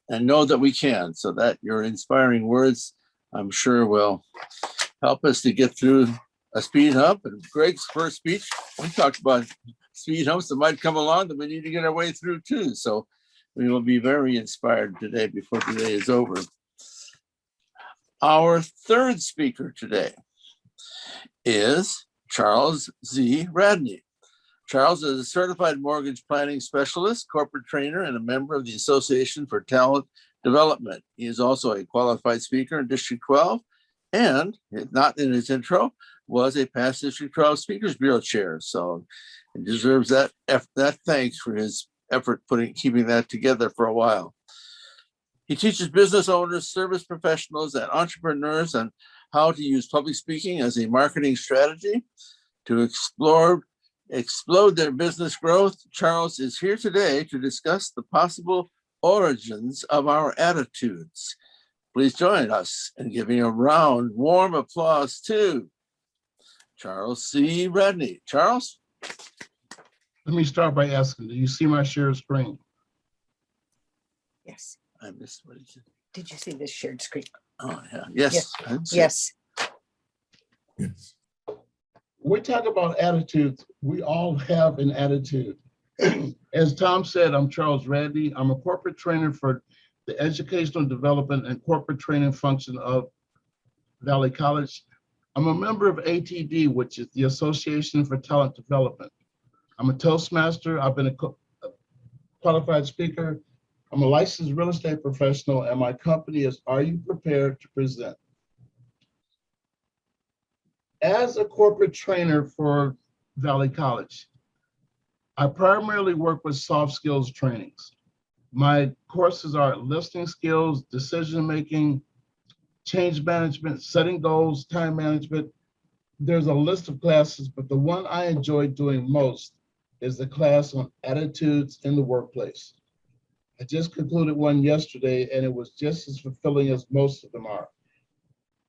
and know that we can. So that your inspiring words, I'm sure, will help us to get through a speed hump. And Greg's first speech, we talked about speed humps that might come along that we need to get our way through too. So we will be very inspired today before today is over. Our third speaker today is Charles Z. Radney. Charles is a certified mortgage planning specialist, corporate trainer, and a member of the Association for Talent Development. He is also a qualified speaker in District 12, and not in his intro, was a past District 12 Speakers Bureau chair. So he deserves that thanks for his effort keeping that together for a while. He teaches business owners, service professionals, and entrepreneurs on how to use public speaking as a marketing strategy to explode their business growth. Charles is here today to discuss the possible origins of our attitudes. Please join us in giving a round, warm applause to Charles C. Radney. Charles? Let me start by asking, do you see my share screen? Yes. I missed what he said. Did you see this shared screen? Oh, yeah. Yes. I didn't see it. Yes. Yes. We talk about attitudes. We all have an attitude. As Tom said, I'm Charles Radney. I'm a corporate trainer for the educational development and corporate training function of Valley College. I'm a member of ATD, which is the Association for Talent Development. I'm a Toastmaster. I've been a qualified speaker. I'm a licensed real estate professional, and my company is Are You Prepared to Present? As a corporate trainer for Valley College, I primarily work with soft skills trainings. My courses are listening skills, decision-making, change management, setting goals, time management. There's a list of classes, but the one I enjoy doing most is the class on attitudes in the workplace. I just concluded one yesterday, and it was just as fulfilling as most of them are.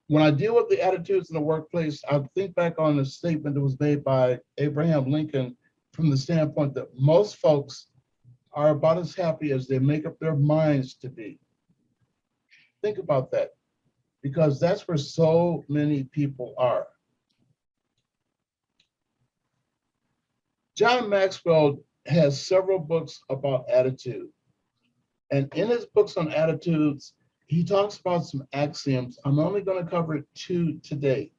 When I deal with the attitudes in the workplace, I think back on a statement that was made by Abraham Lincoln from the standpoint that most folks are about as happy as they make up their minds to be. Think about that, because that's where so many people are. John Maxwell has several books about attitude. And in his books on attitudes, he talks about some axioms. I'm only going to cover 2 today.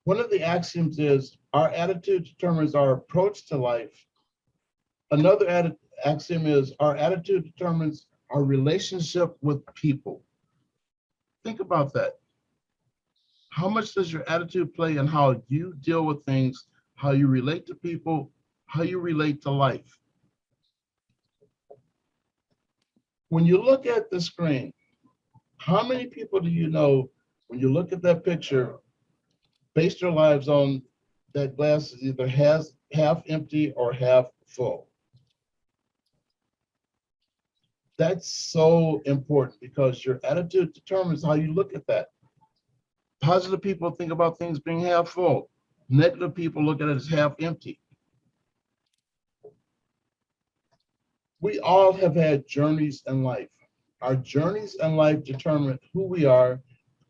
One of the axioms is our attitude determines our approach to life. Another axiom is our attitude determines our relationship with people. Think about that. How much does your attitude play in how you deal with things, how you relate to people, how you relate to life? When you look at the screen, how many people do you know, when you look at that picture, base their lives on that glass is either half empty or half full? That's so important, because your attitude determines how you look at that. Positive people think about things being half full. Negative people look at it as half empty. We all have had journeys in life. Our journeys in life determine who we are.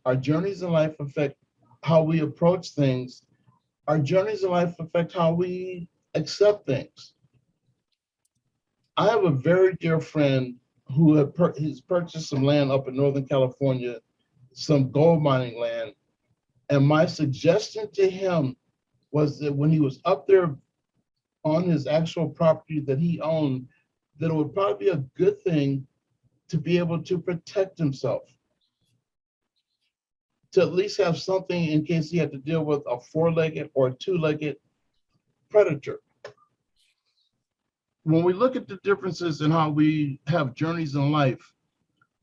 Our journeys in life affect how we approach things. Our journeys in life affect how we accept things. I have a very dear friend who has purchased some land up in Northern California, some gold mining land. And my suggestion to him was that when he was up there on his actual property that he owned, that it would probably be a good thing to be able to protect himself, to at least have something in case he had to deal with a 4-legged or 2-legged predator. When we look at the differences in how we have journeys in life,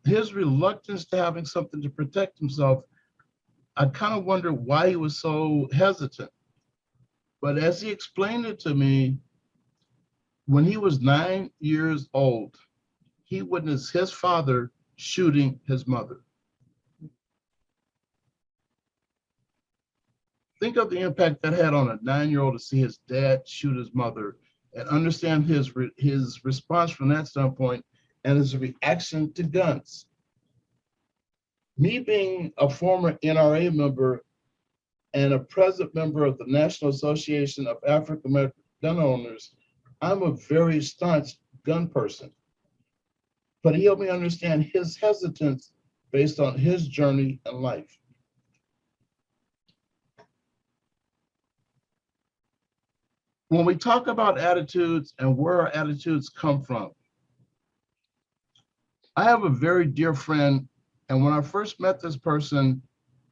his reluctance to having something to protect himself, I kind of wonder why he was so hesitant. But as he explained it to me, when he was 9 years old, he witnessed his father shooting his mother. Think of the impact that had on a 9-year-old to see his dad shoot his mother and understand his response from that standpoint and his reaction to guns. Me being a former NRA member and a present member of the National Association of African American Gun Owners, I'm a very staunch gun person. But he helped me understand his hesitance based on his journey in life. When we talk about attitudes and where our attitudes come from, I have a very dear friend, and when I first met this person,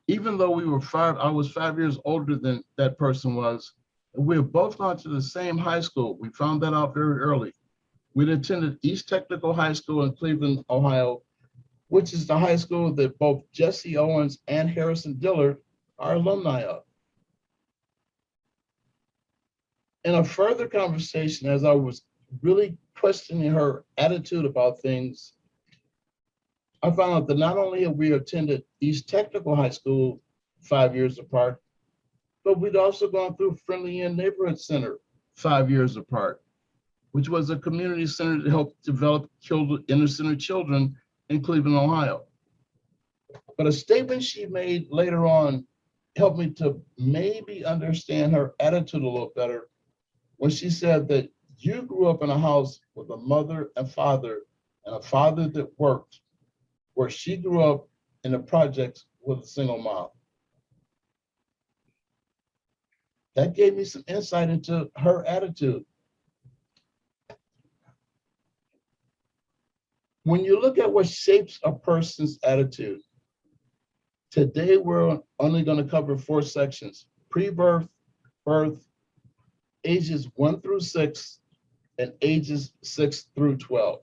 even though I was 5 years older than that person was, we had both gone to the same high school. We found that out very early. We'd attended East Technical High School in Cleveland, Ohio, which is the high school that both Jesse Owens and Harrison Dillard are alumni of. In a further conversation, as I was really questioning her attitude about things, I found out that not only have we attended East Technical High School 5 years apart, but we'd also gone through Friendly Inn Neighborhood Center 5 years apart, which was a community center to help develop inner center children in Cleveland, Ohio. But a statement she made later on helped me to maybe understand her attitude a little better when she said that you grew up in a house with a mother and a father that worked, where she grew up in the projects with a single mom. That gave me some insight into her attitude. When you look at what shapes a person's attitude, today we're only going to cover 4 sections: pre-birth, birth, ages 1 through 6, and ages 6 through 12.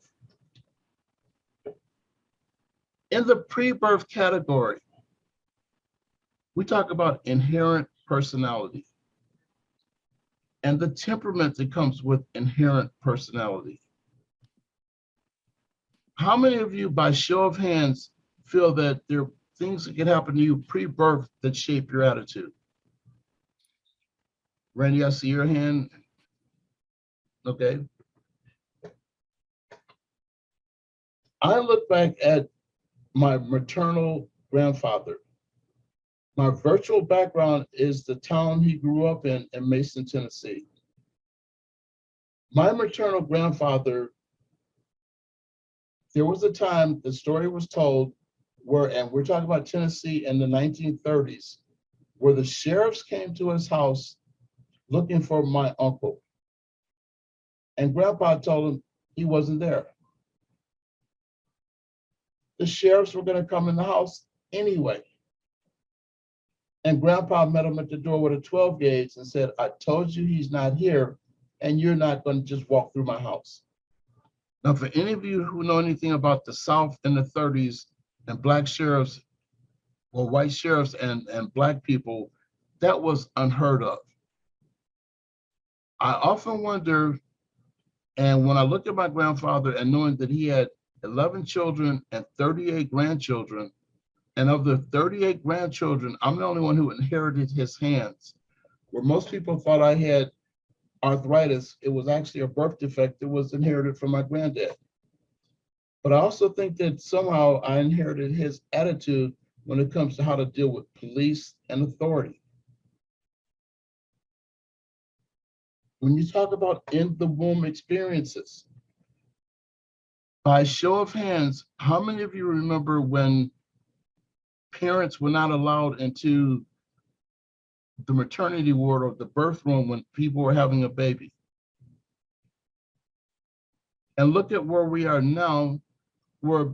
In the pre-birth category, we talk about inherent personality and the temperament that comes with inherent personality. How many of you, by show of hands, feel that there are things that can happen to you pre-birth that shape your attitude? Randy, I see your hand. Okay. I look back at my maternal grandfather. My virtual background is the town he grew up in Mason, Tennessee. My maternal grandfather, there was a time the story was told where, and we're talking about Tennessee in the 1930s, where the sheriffs came to his house looking for my uncle. And Grandpa told him he wasn't there. The sheriffs were going to come in the house anyway. And Grandpa met him at the door with a 12 gauge and said, I told you he's not here, and you're not going to just walk through my house. Now, for any of you who know anything about the South in the 30s and Black sheriffs, or white sheriffs and Black people, that was unheard of. I often wonder, and when I look at my grandfather and knowing that he had 11 children and 38 grandchildren, and of the 38 grandchildren, I'm the only one who inherited his hands. Where most people thought I had arthritis, it was actually a birth defect that was inherited from my granddad. But I also think that somehow I inherited his attitude when it comes to how to deal with police and authority. When you talk about in the womb experiences, by show of hands, how many of you remember when parents were not allowed into the maternity ward or the birth room when people were having a baby? And look at where we are now, where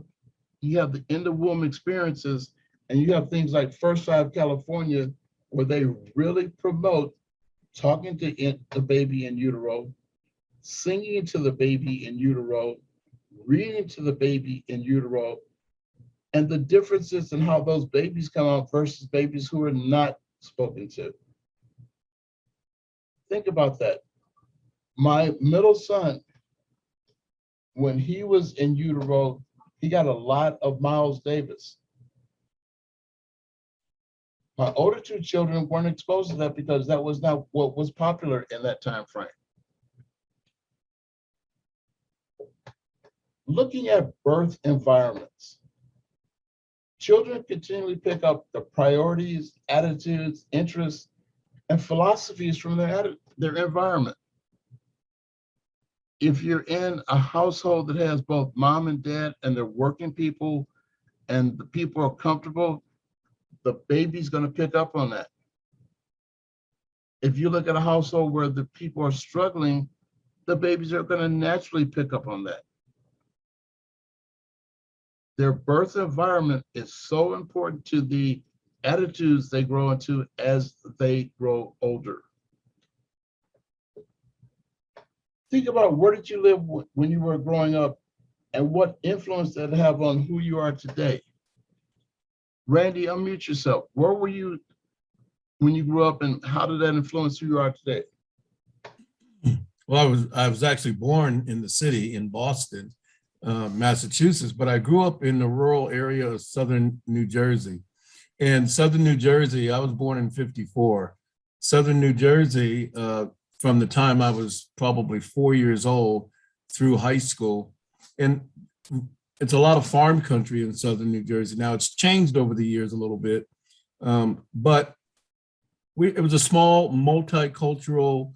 you have the in the womb experiences, and you have things like First Five California, where they really promote talking to the baby in utero, singing to the baby in utero, reading to the baby in utero, and the differences in how those babies come out versus babies who are not spoken to. Think about that. My middle son, when he was in utero, he got a lot of Miles Davis. My older two children weren't exposed to that because that was not what was popular in that time frame. Looking at birth environments, children continually pick up the priorities, attitudes, interests, and philosophies from their environment. If you're in a household that has both mom and dad and they're working people and the people are comfortable, the baby's going to pick up on that. If you look at a household where the people are struggling, the babies are going to naturally pick up on that. Their birth environment is so important to the attitudes they grow into as they grow older. Think about, where did you live when you were growing up and what influence did it have on who you are today? Randy, unmute yourself. Where were you when you grew up and how did that influence who you are today? Well, I was actually born in the city in Boston, Massachusetts, but I grew up in the rural area of southern New Jersey. And southern New Jersey, I was born in '54. Southern New Jersey, from the time I was probably 4 years old through high school. And it's a lot of farm country in southern New Jersey. Now it's changed over the years a little bit, but it was a small multicultural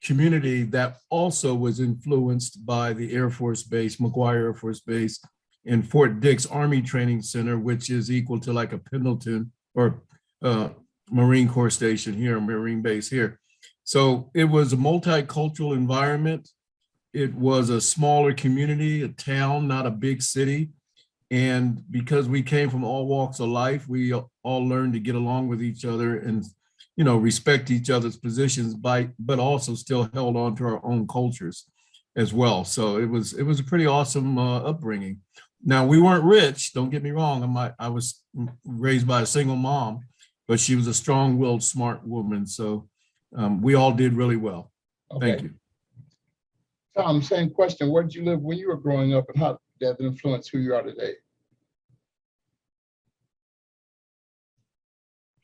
community that also was influenced by the Air Force Base, McGuire Air Force Base, and Fort Dix Army Training Center, which is equal to like a Pendleton or Marine Corps Station here, Marine Base here. So it was a multicultural environment. It was a smaller community, a town, not a big city. And because we came from all walks of life, we all learned to get along with each other and, you know, respect each other's positions, but also still held on to our own cultures as well. So it was a pretty awesome upbringing. Now, we weren't rich, don't get me wrong. I was raised by a single mom, but she was a strong-willed, smart woman. So we all did really well. Okay. Thank you. Tom, same question. Where did you live when you were growing up and how did that influence who you are today?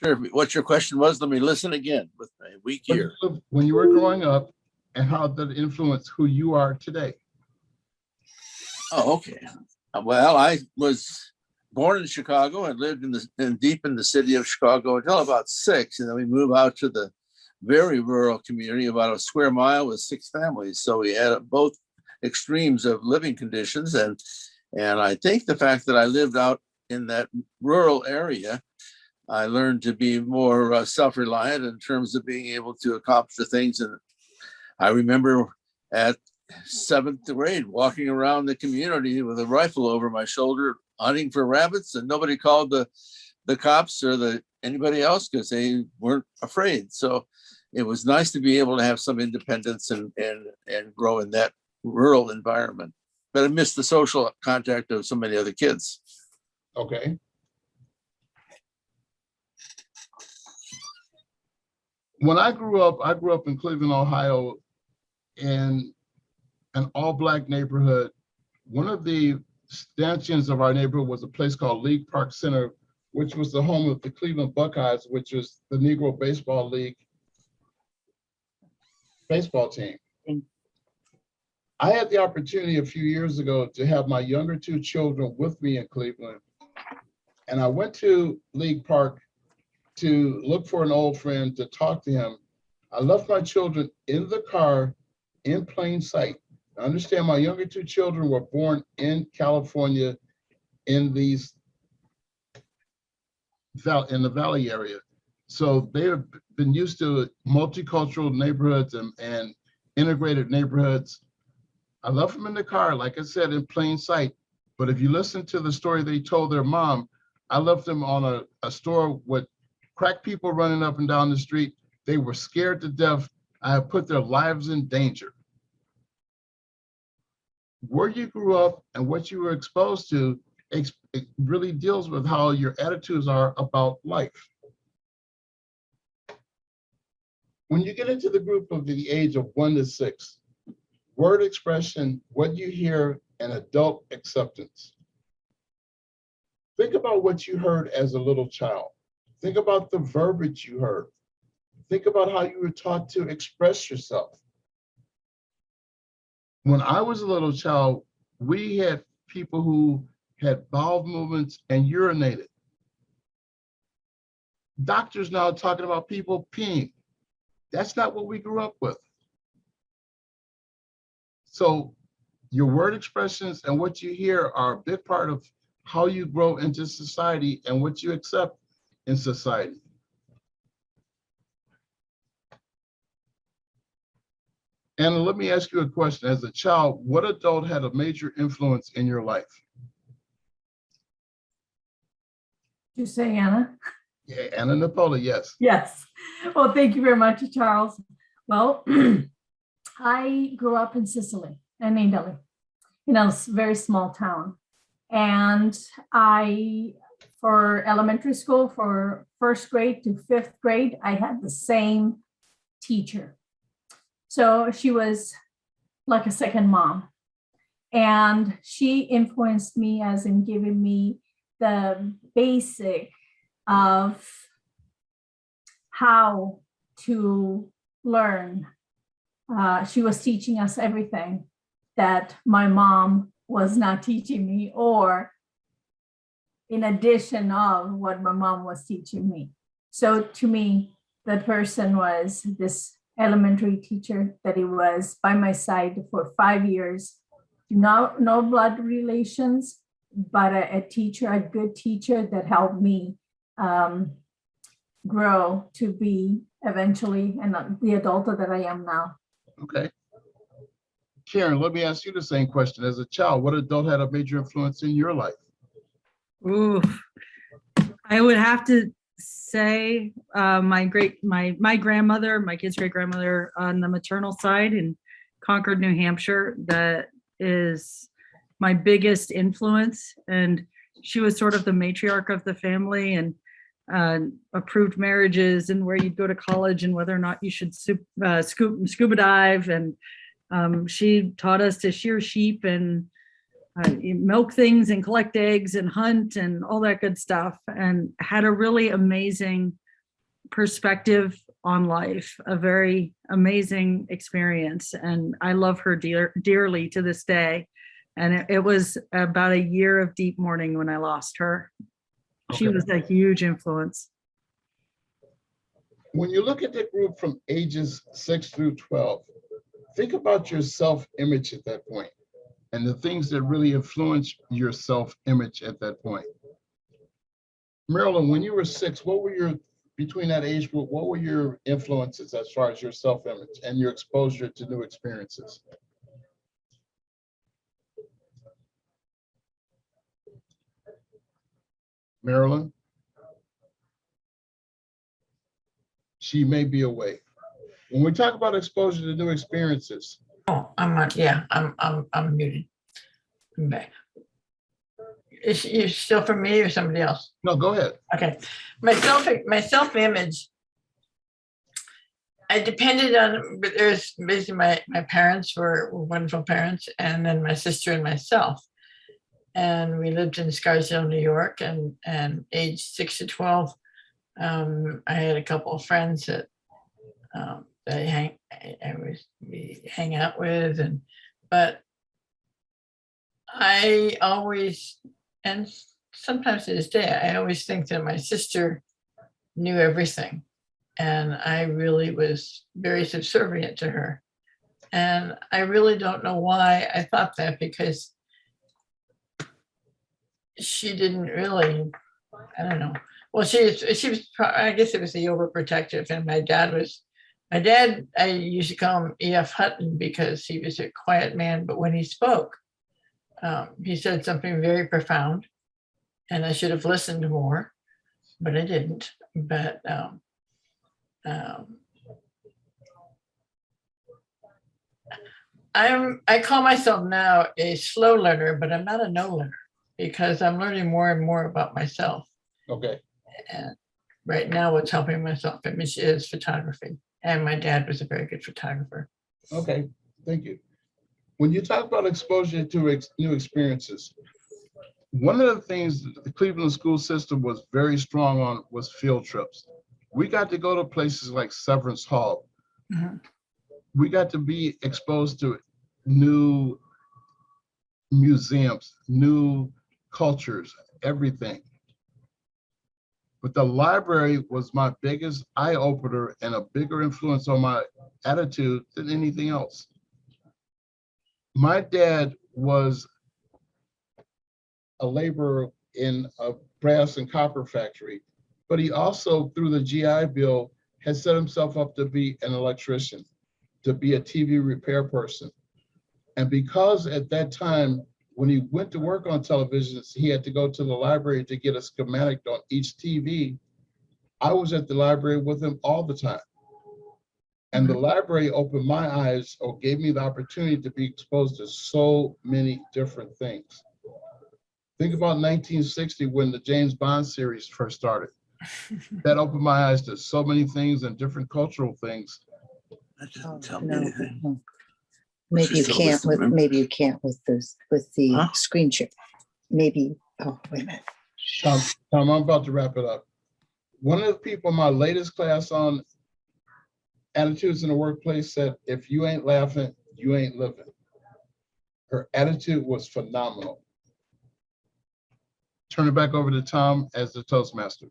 Sure. What your question was, let me listen again with my weak Where did ear. you live when you were growing up and how did it influence who you are today? Oh, okay. Well, I was born in Chicago and lived deep in the city of Chicago until about 6, and then we moved out to the very rural community, about a square mile with 6 families. So we had both extremes of living conditions, and I think the fact that I lived out in that rural area, I learned to be more self-reliant in terms of being able to accomplish the things. And I remember at 7th grade walking around the community with a rifle over my shoulder, hunting for rabbits, and nobody called the cops or anybody else because they weren't afraid. So it was nice to be able to have some independence and grow in that rural environment. But I missed the social contact of so many other kids. Okay. When I grew up in Cleveland, Ohio, in an all-Black neighborhood. One of the stanchions of our neighborhood was a place called League Park Center, which was the home of the Cleveland Buckeyes, which was the Negro Baseball League baseball team. I had the opportunity a few years ago to have my younger 2 children with me in Cleveland. And I went to League Park to look for an old friend to talk to him. I left my children in the car in plain sight. I understand my younger 2 children were born in California in the Valley area. So they have been used to multicultural neighborhoods and integrated neighborhoods. I left them in the car, like I said, in plain sight. But if you listen to the story they told their mom, I left them on a store with crack people running up and down the street. They were scared to death. I have put their lives in danger. Where you grew up and what you were exposed to, it really deals with how your attitudes are about life. When you get into the group of the age of 1 to 6, word expression, what you hear, and adult acceptance. Think about what you heard as a little child. Think about the verbiage you heard. Think about how you were taught to express yourself. When I was a little child, we had people who had bowel movements and urinated. Doctors now talking about people peeing. That's not what we grew up with. So your word expressions and what you hear are a big part of how you grow into society and what you accept in society. Anna, let me ask you a question. As a child, what adult had a major influence in your life? You say, Anna? Yeah, Anna Napola, yes. Yes. Well, thank you very much, Charles. Well, I grew up in Sicily, in Italy, in a very small town. And for elementary school, for first grade to fifth grade, I had the same teacher. So she was like a second mom. And she influenced me as in giving me the basic of how to learn. She was teaching us everything that my mom was not teaching me, or in addition of what my mom was teaching me. So to me, the person was this elementary teacher that he was by my side for 5 years. No blood relations, but a teacher, a good teacher that helped me grow to be eventually the adult that I am now. Okay. Karen, let me ask you the same question. As a child, what adult had a major influence in your life? Ooh, I would have to say my grandmother, my kid's great grandmother on the maternal side in Concord, New Hampshire. That is my biggest influence. And she was sort of the matriarch of the family, and approved marriages and where you'd go to college and whether or not you should scuba dive. And she taught us to shear sheep and milk things and collect eggs and hunt and all that good stuff, and had a really amazing perspective on life, a very amazing experience. And I love her dearly to this day. And it was about a year of deep mourning when I lost her. She was a huge influence. When you look at the group from ages 6 through 12, think about your self-image at that point and the things that really influence your self-image at that point. Marilyn, when you were 6, what were between that age group, what were your influences as far as your self-image and your exposure to new experiences? Marilyn? She may be away. When we talk about exposure to new experiences. Oh, I'm on, yeah, I'm muted. I'm back. Is you still for me or somebody else? No, go ahead. Okay. My self-image, I depended on, but there's basically my parents were wonderful parents, and then my sister and myself. And we lived in Scarsdale, New York, and age 6 to 12, I had a couple of friends that we hang out with, but I always, and sometimes to this day, I always think that my sister knew everything, and I really was very subservient to her. And I really don't know why I thought that, because she didn't really, I don't know. Well, she was, I guess it was the overprotective, and my dad, I used to call him E.F. Hutton because he was a quiet man, but when he spoke, he said something very profound, and I should have listened more, but I didn't. But I call myself now a slow learner, but I'm not a no learner, because I'm learning more and more about myself. Okay. And right now what's helping my self-image is photography. And my dad was a very good photographer. Okay, thank you. When you talk about exposure to new experiences, One of the things that the Cleveland school system was very strong on was field trips. We got to go to places like Severance Hall. Mhm. We got to be exposed to new museums, new cultures, everything. But the library was my biggest eye opener and a bigger influence on my attitude than anything else. My dad was a laborer in a brass and copper factory, but he also, through the GI Bill, has set himself up to be an electrician, to be a TV repair person. And because at that time, when he went to work on televisions, he had to go to the library to get a schematic on each TV. I was at the library with him all the time. And the library opened my eyes or gave me the opportunity to be exposed to so many different things. Think about 1960 when the James Bond series first started. That opened my eyes to so many things and different cultural things. That Oh, doesn't tell me no, anything. no. Maybe you She's still can't listening, with, remember? maybe you can't with this, with the Huh? screen share. Maybe, oh, wait a minute. Tom, I'm about to wrap it up. One of the people in my latest class on attitudes in the workplace said, if you ain't laughing, you ain't living. Her attitude was phenomenal. Turn it back over to Tom as the Toastmaster.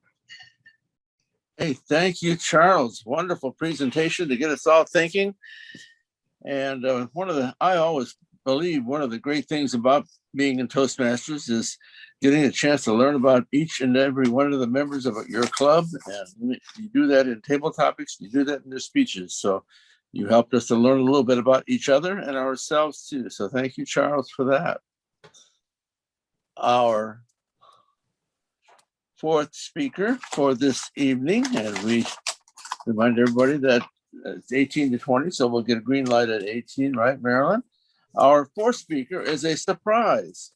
Hey, thank you, Charles. Wonderful presentation to get us all thinking. And I always believe one of the great things about being in Toastmasters is getting a chance to learn about each and every one of the members of your club. And you do that in table topics, you do that in their speeches. So you helped us to learn a little bit about each other and ourselves too. So thank you, Charles, for that. Our fourth speaker for this evening, and we remind everybody that it's 18 to 20, so we'll get a green light at 18, right, Marilyn? Our fourth speaker is a surprise.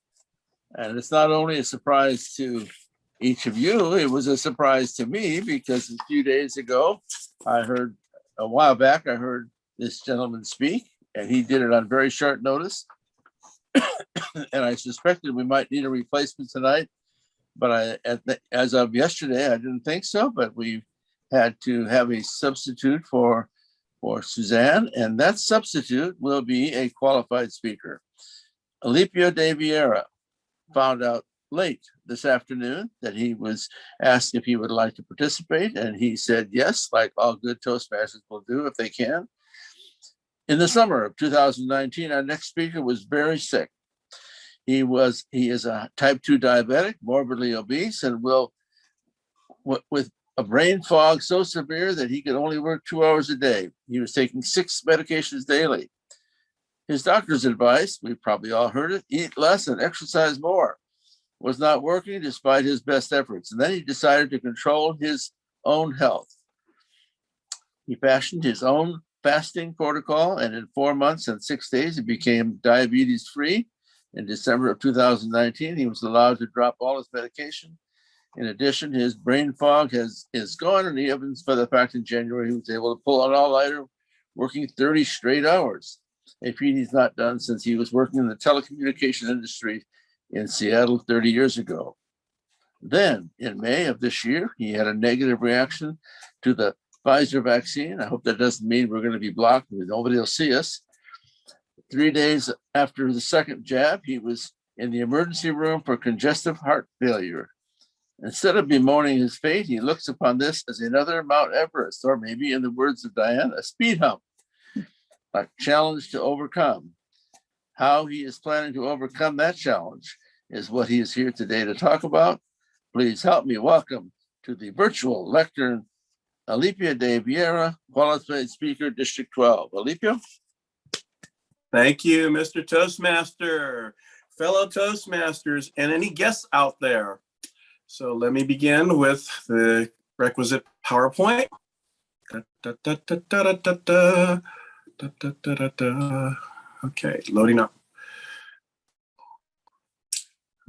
And it's not only a surprise to each of you, it was a surprise to me because a few days ago, I heard this gentleman speak, and he did it on very short notice. And I suspected we might need a replacement tonight, but as of yesterday, I didn't think so, but we had to have a substitute for Suzanne, and that substitute will be a qualified speaker. Alipio de Veyra found out late this afternoon that he was asked if he would like to participate, and he said yes, like all good Toastmasters will do if they can. In the summer of 2019, our next speaker was very sick. He is a type 2 diabetic, morbidly obese, and with a brain fog so severe that he could only work 2 hours a day. He was taking 6 medications daily. His doctor's advice, we've probably all heard it, eat less and exercise more, was not working despite his best efforts. And then he decided to control his own health. He fashioned his own fasting protocol, and in 4 months and 6 days, he became diabetes free. In December of 2019, he was allowed to drop all his medication. In addition, his brain fog is gone, and he evidence by the fact in January he was able to pull an all-nighter, working 30 straight hours. A feat he's not done since he was working in the telecommunications industry in Seattle 30 years ago. Then, in May of this year, he had a negative reaction to the Pfizer vaccine. I hope that doesn't mean we're going to be blocked and nobody will see us. 3 days after the second jab, he was in the emergency room for congestive heart failure. Instead of bemoaning his fate, he looks upon this as another Mount Everest, or maybe in the words of Diane, a speed hump, a challenge to overcome. How he is planning to overcome that challenge is what he is here today to talk about. Please help me welcome to the virtual lectern, Alipio de Veyra, qualified speaker, District 12. Alipio? Thank you, Mr. Toastmaster, fellow Toastmasters, and any guests out there. So let me begin with the requisite PowerPoint. Okay, loading up.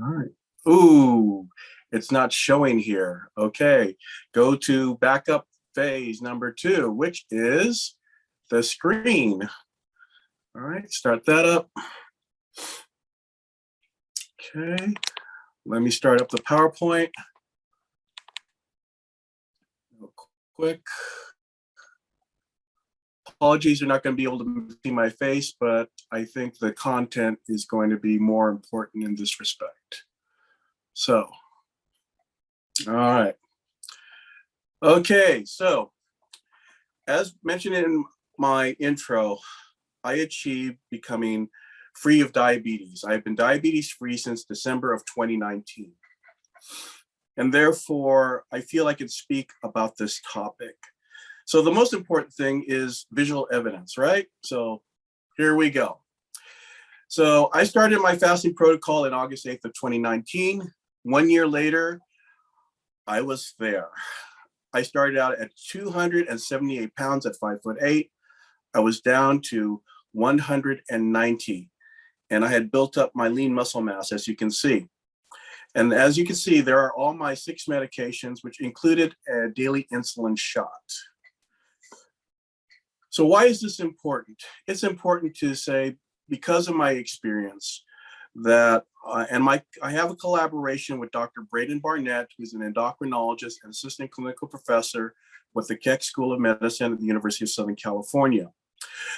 All right. Ooh, it's not showing here. Okay, go to backup phase number 2, which is the screen. All right, start that up. Okay, let me start up the PowerPoint. Real quick. Apologies, you're not going to be able to see my face, but I think the content is going to be more important in this respect. So, all right. Okay, so as mentioned in my intro, I achieved becoming free of diabetes. I have been diabetes free since December of 2019. And therefore, I feel I can speak about this topic. So the most important thing is visual evidence, right? So here we go. So I started my fasting protocol in August 8th of 2019. 1 year later, I was there. I started out at 278 pounds at 5'8". I was down to 190. And I had built up my lean muscle mass, as you can see. And as you can see, there are all my 6 medications, which included a daily insulin shot. So why is this important? It's important to say, because of my experience, that, I have a collaboration with Dr. Braden Barnett, who's an endocrinologist and assistant clinical professor with the Keck School of Medicine at the University of Southern California.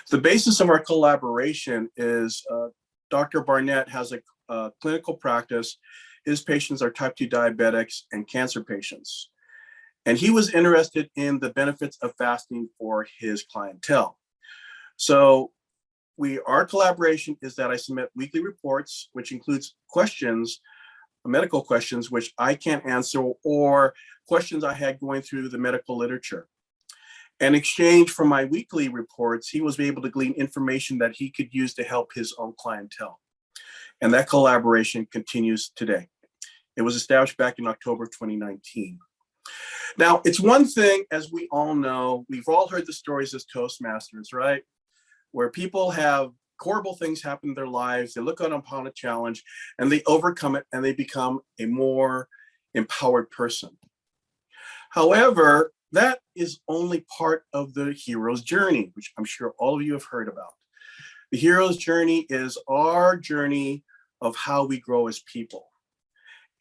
The basis of our collaboration is Dr. Barnett has a clinical practice. His patients are type 2 diabetics and cancer patients. And he was interested in the benefits of fasting for his clientele. So our collaboration is that I submit weekly reports, which includes questions, medical questions, which I can't answer, or questions I had going through the medical literature. In exchange for my weekly reports, he was able to glean information that he could use to help his own clientele. And that collaboration continues today. It was established back in October 2019. Now, it's one thing, as we all know, we've all heard the stories as Toastmasters, right? Where people have horrible things happen in their lives, they look out upon a challenge, and they overcome it, and they become a more empowered person. However, that is only part of the hero's journey, which I'm sure all of you have heard about. The hero's journey is our journey of how we grow as people.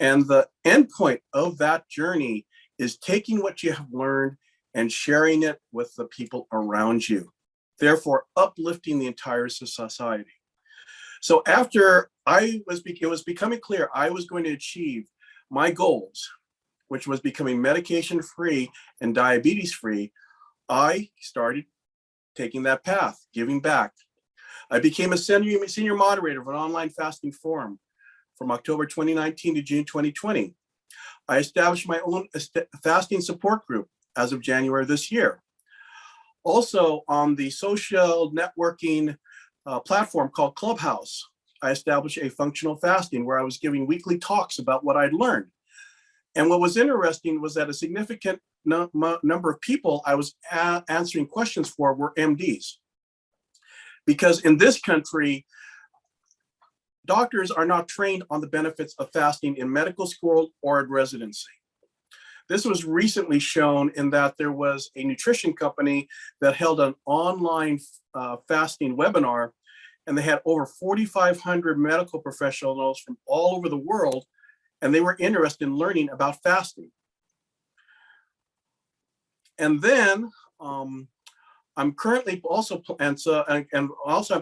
And the end point of that journey is taking what you have learned and sharing it with the people around you, therefore uplifting the entire society. So after it was becoming clear I was going to achieve my goals, which was becoming medication-free and diabetes-free, I started taking that path, giving back. I became a senior moderator of an online fasting forum from October 2019 to June 2020. I established my own fasting support group as of January this year. Also, on the social networking platform called Clubhouse, I established a functional fasting where I was giving weekly talks about what I'd learned. And what was interesting was that a significant number of people I was answering questions for were MDs. Because in this country, doctors are not trained on the benefits of fasting in medical school or at residency. This was recently shown in that there was a nutrition company that held an online fasting webinar, and they had over 4,500 medical professionals from all over the world, and they were interested in learning about fasting. And then I'm currently also, I'm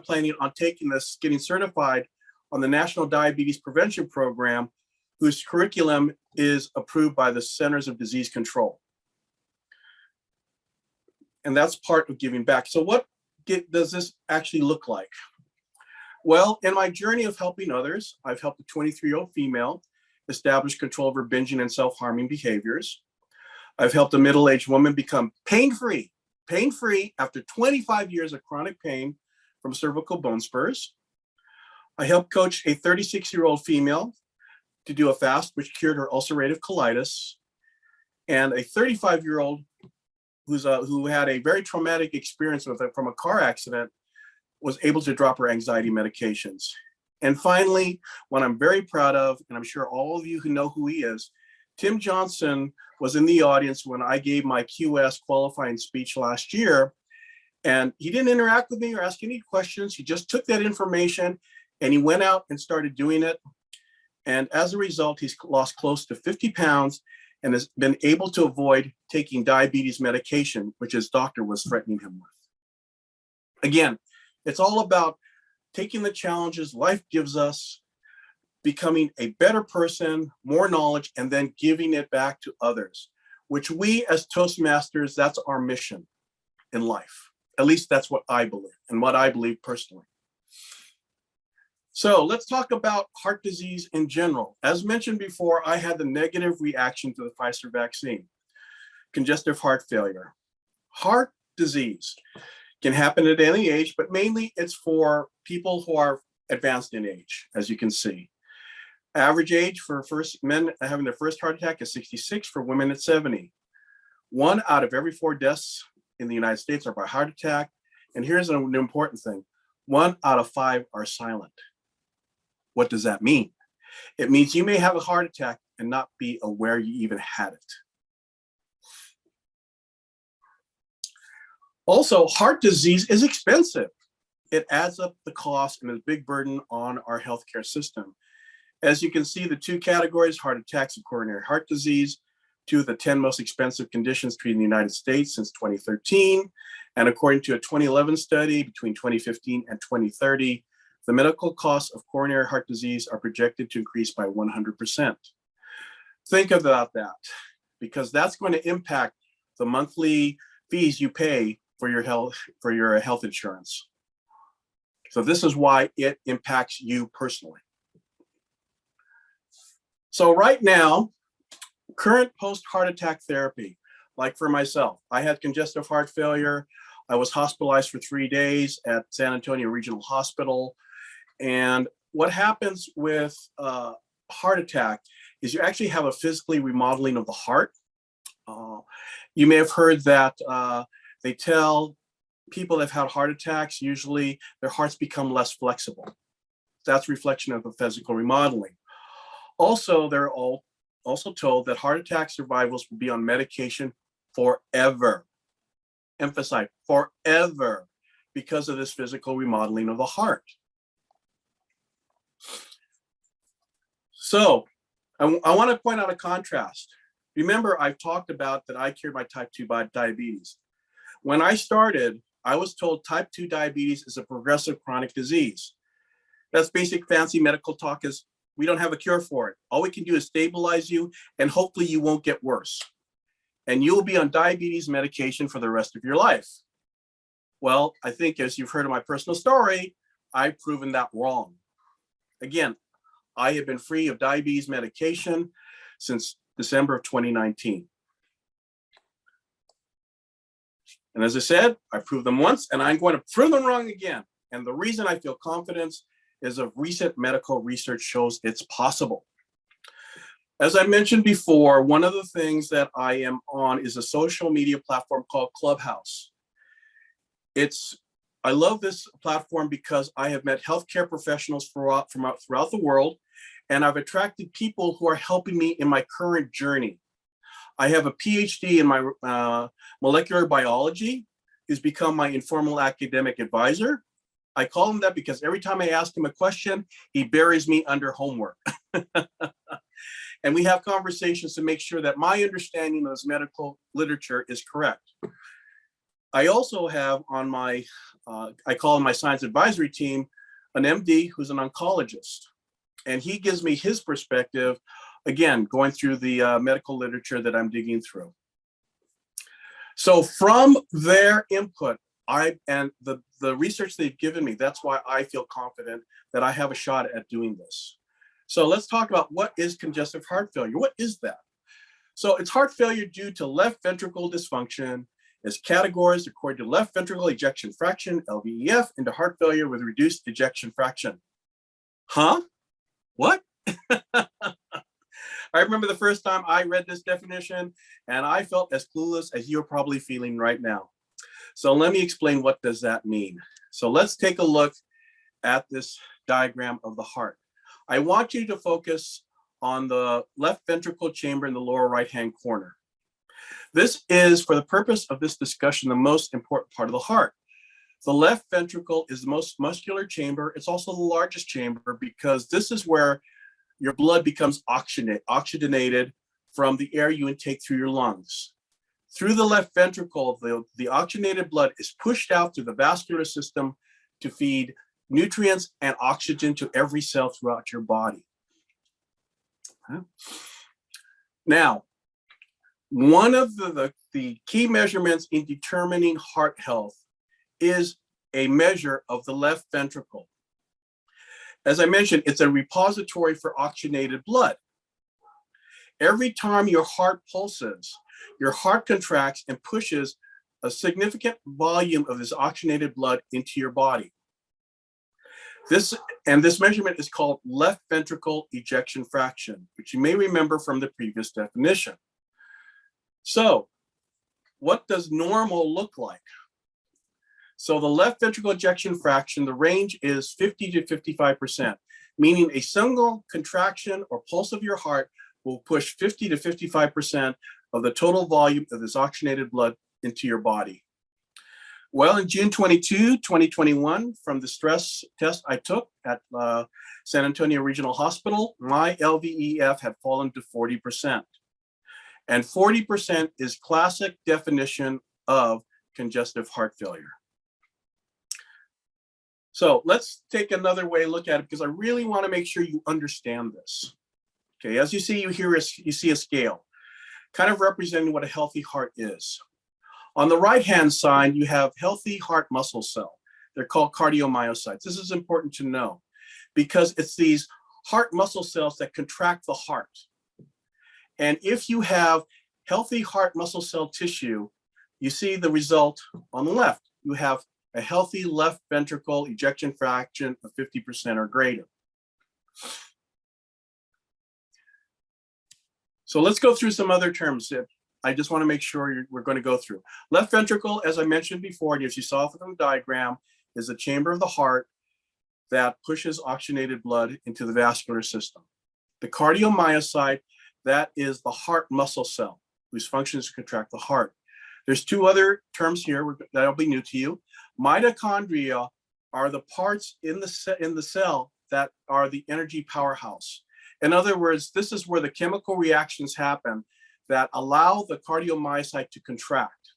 planning on taking this, getting certified on the National Diabetes Prevention Program, whose curriculum is approved by the Centers of Disease Control. And that's part of giving back. So what does this actually look like? Well, in my journey of helping others, I've helped a 23-year-old female establish control of her binging and self-harming behaviors. I've helped a middle-aged woman become pain-free after 25 years of chronic pain from cervical bone spurs. I helped coach a 36-year-old female to do a fast, which cured her ulcerative colitis, and a 35-year-old who had a very traumatic experience from a car accident was able to drop her anxiety medications. And finally, what I'm very proud of, and I'm sure all of you who know who he is, Tim Johnson was in the audience when I gave my QS qualifying speech last year, and he didn't interact with me or ask any questions. He just took that information and he went out and started doing it. And as a result, he's lost close to 50 pounds and has been able to avoid taking diabetes medication, which his doctor was threatening him with. Again, it's all about taking the challenges life gives us, becoming a better person, more knowledge, and then giving it back to others, which we as Toastmasters, that's our mission in life. At least that's what I believe and what I believe personally. So let's talk about heart disease in general. As mentioned before, I had the negative reaction to the Pfizer vaccine, congestive heart failure. Heart disease can happen at any age, but mainly it's for people who are advanced in age, as you can see. Average age for men having their first heart attack is 66, for women at 70. 1 out of every 4 deaths in the United States are by heart attack. And here's an important thing. 1 out of 5 are silent. What does that mean? It means you may have a heart attack and not be aware you even had it. Also, heart disease is expensive. It adds up the cost and is a big burden on our healthcare system. As you can see, the 2 categories, heart attacks and coronary heart disease, 2 of the 10 most expensive conditions treated in the United States since 2013. And according to a 2011 study, between 2015 and 2030, the medical costs of coronary heart disease are projected to increase by 100%. Think about that, because that's going to impact the monthly fees you pay for your health insurance. So this is why it impacts you personally. So right now, current post-heart attack therapy, like for myself, I had congestive heart failure. I was hospitalized for 3 days at San Antonio Regional Hospital. And what happens with heart attack is you actually have a physically remodeling of the heart. You may have heard that they tell people that have had heart attacks, usually their hearts become less flexible. That's a reflection of the physical remodeling. Also, they're also told that heart attack survivors will be on medication forever. Emphasize, forever, because of this physical remodeling of the heart. So I want to point out a contrast. Remember, I've talked about that I cure my type 2 diabetes. When I started, I was told type 2 diabetes is a progressive chronic disease. That's basic fancy medical talk, is we don't have a cure for it. All we can do is stabilize you, and hopefully you won't get worse. And you'll be on diabetes medication for the rest of your life. Well, I think as you've heard of my personal story, I've proven that wrong. Again, I have been free of diabetes medication since December of 2019. And as I said, I proved them once, and I'm going to prove them wrong again. And the reason I feel confidence is of recent medical research shows it's possible. As I mentioned before, one of the things that I am on is a social media platform called Clubhouse. I love this platform because I have met healthcare professionals throughout the world, and I've attracted people who are helping me in my current journey. I have a PhD in my molecular biology, who's become my informal academic advisor. I call him that because every time I ask him a question, he buries me under homework. And we have conversations to make sure that my understanding of this medical literature is correct. I also have on my, I call him my science advisory team, an MD who's an oncologist. And he gives me his perspective, again, going through the medical literature that I'm digging through. So from their input, and the research they've given me, that's why I feel confident that I have a shot at doing this. So let's talk about what is congestive heart failure. What is that? So it's heart failure due to left ventricle dysfunction. It's categorized according to left ventricle ejection fraction, LVEF, into heart failure with reduced ejection fraction. Huh? What? I remember the first time I read this definition, and I felt as clueless as you're probably feeling right now. So let me explain what does that mean. So let's take a look at this diagram of the heart. I want you to focus on the left ventricle chamber in the lower right-hand corner. This is, for the purpose of this discussion, the most important part of the heart. The left ventricle is the most muscular chamber. It's also the largest chamber because this is where your blood becomes oxygenated from the air you intake through your lungs. Through the left ventricle, the oxygenated blood is pushed out through the vascular system to feed nutrients and oxygen to every cell throughout your body. Now, one of the key measurements in determining heart health is a measure of the left ventricle. As I mentioned, it's a repository for oxygenated blood. Every time your heart pulses, your heart contracts and pushes a significant volume of this oxygenated blood into your body. This measurement is called left ventricle ejection fraction, which you may remember from the previous definition. So, what does normal look like? So the left ventricle ejection fraction, the range is 50 to 55%, meaning a single contraction or pulse of your heart will push 50 to 55% of the total volume of this oxygenated blood into your body. Well, in June 22, 2021, from the stress test I took at San Antonio Regional Hospital, my LVEF had fallen to 40%. And 40% is classic definition of congestive heart failure. So let's take another way to look at it, because I really want to make sure you understand this. Okay, as you see, you see a scale, kind of representing what a healthy heart is. On the right-hand side, you have healthy heart muscle cell. They're called cardiomyocytes. This is important to know because it's these heart muscle cells that contract the heart. And if you have healthy heart muscle cell tissue, you see the result on the left. You have a healthy left ventricle ejection fraction of 50% or greater. So let's go through some other terms. I just want to make sure we're going to go through. Left ventricle, as I mentioned before, and as you saw from the diagram, is a chamber of the heart that pushes oxygenated blood into the vascular system. The cardiomyocyte, that is the heart muscle cell, whose function is to contract the heart. There's two other terms here that'll be new to you. Mitochondria are the parts in the cell that are the energy powerhouse. In other words, this is where the chemical reactions happen that allow the cardiomyocyte to contract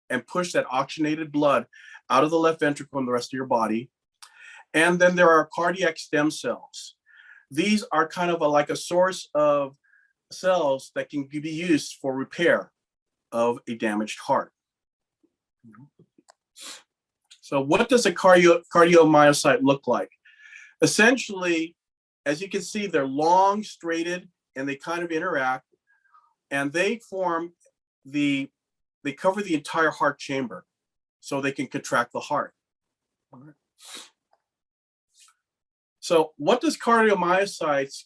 and push that oxygenated blood out of the left ventricle and the rest of your body. And then there are cardiac stem cells. These are kind of like a source of cells that can be used for repair of a damaged heart. So what does a cardiomyocyte look like? Essentially, as you can see, they're long, straighted, and they kind of interact, and they cover the entire heart chamber, so they can contract the heart. So what does cardiomyocytes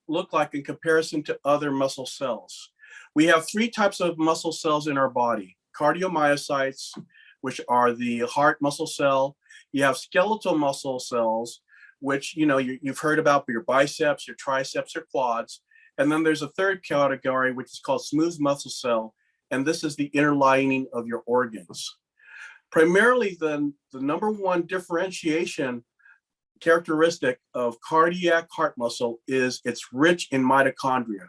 look like in comparison to other muscle cells? We have three types of muscle cells in our body. Cardiomyocytes, which are the heart muscle cell. You have skeletal muscle cells, which you've heard about your biceps, your triceps, your quads. And then there's a third category, which is called smooth muscle cell. And this is the inner lining of your organs. Primarily, the number one differentiation characteristic of cardiac heart muscle is it's rich in mitochondria.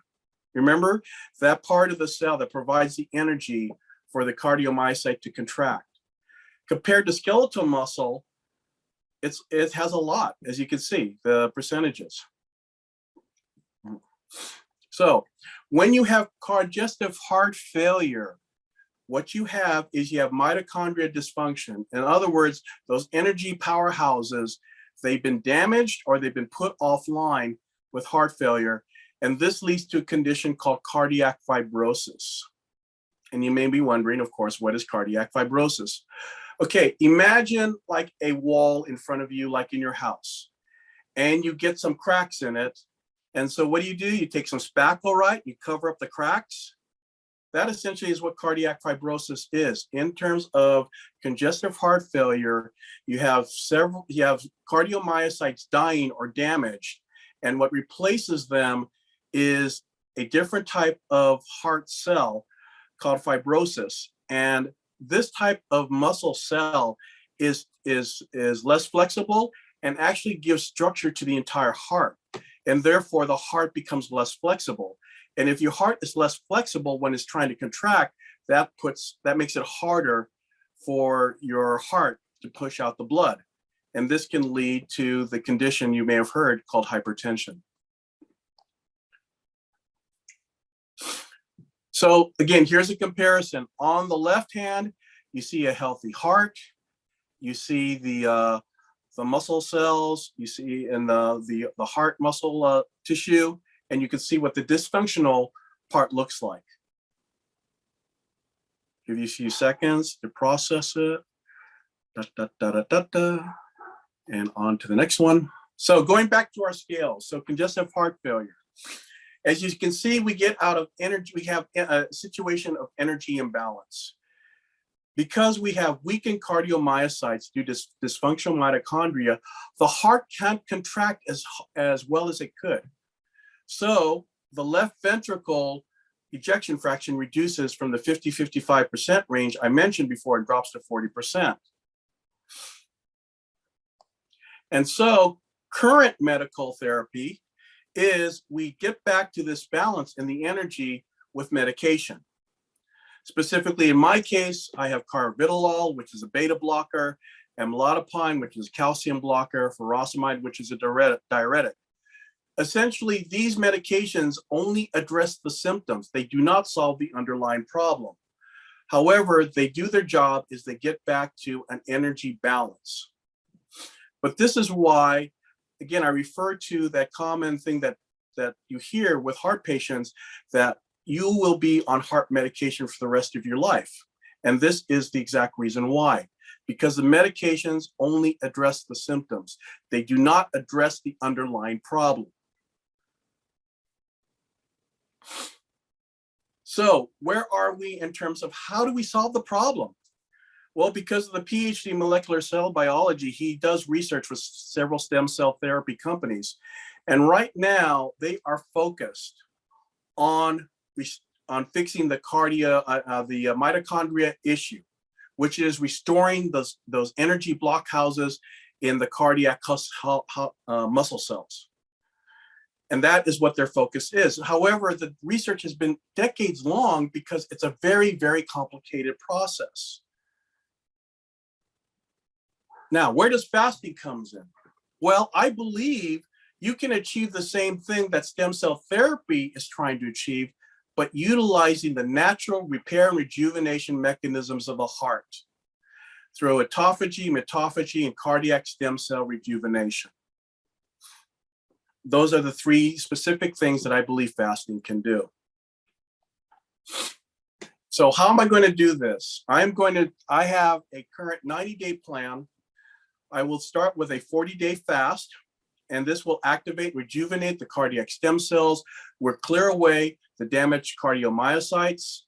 Remember, that part of the cell that provides the energy for the cardiomyocyte to contract. Compared to skeletal muscle, it has a lot, as you can see, the percentages. So when you have congestive heart failure, what you have is you have mitochondria dysfunction. In other words, those energy powerhouses, they've been damaged or they've been put offline with heart failure. And this leads to a condition called cardiac fibrosis. And you may be wondering, of course, what is cardiac fibrosis? Okay, imagine like a wall in front of you, like in your house, and you get some cracks in it. And so what do? You take some spackle, right? You cover up the cracks. That essentially is what cardiac fibrosis is. In terms of congestive heart failure, you have cardiomyocytes dying or damaged, and what replaces them is a different type of heart cell called fibrosis. And this type of muscle cell is less flexible and actually gives structure to the entire heart. and therefore the heart becomes less flexible. And if your heart is less flexible when it's trying to contract, that makes it harder for your heart to push out the blood. And this can lead to the condition you may have heard called hypertension. So again, here's a comparison. On the left hand, you see a healthy heart. You see the muscle cells. You see in the heart muscle tissue, and you can see what the dysfunctional part looks like. Give you a few seconds to process it. And on to the next one. So going back to our scales, so congestive heart failure. As you can see, we get out of energy, we have a situation of energy imbalance. Because we have weakened cardiomyocytes due to dysfunctional mitochondria, the heart can't contract as well as it could. So the left ventricle ejection fraction reduces from the 50-55% range I mentioned before, and drops to 40%. And so current medical therapy is we get back to this balance in the energy with medication. Specifically, in my case, I have carvedilol, which is a beta blocker, amlodipine, which is a calcium blocker, furosemide, which is a diuretic. Essentially, these medications only address the symptoms. They do not solve the underlying problem. However, they do their job is they get back to an energy balance. But this is why, again, I refer to that common thing that you hear with heart patients, that you will be on heart medication for the rest of your life. And this is the exact reason why. Because the medications only address the symptoms. They do not address the underlying problem. So where are we in terms of how do we solve the problem? Well, because of the PhD in molecular cell biology, he does research with several stem cell therapy companies. And right now they are focused on fixing the mitochondria issue, which is restoring those energy blockhouses in the cardiac muscle cells. And that is what their focus is. However, the research has been decades long because it's a very, very complicated process. Now, where does fasting comes in? Well, I believe you can achieve the same thing that stem cell therapy is trying to achieve, but utilizing the natural repair and rejuvenation mechanisms of the heart through autophagy, mitophagy, and cardiac stem cell rejuvenation. Those are the three specific things that I believe fasting can do. So how am I going to do this? I have a current 90-day plan. I will start with a 40-day fast, and this will activate, rejuvenate the cardiac stem cells, will clear away the damaged cardiomyocytes.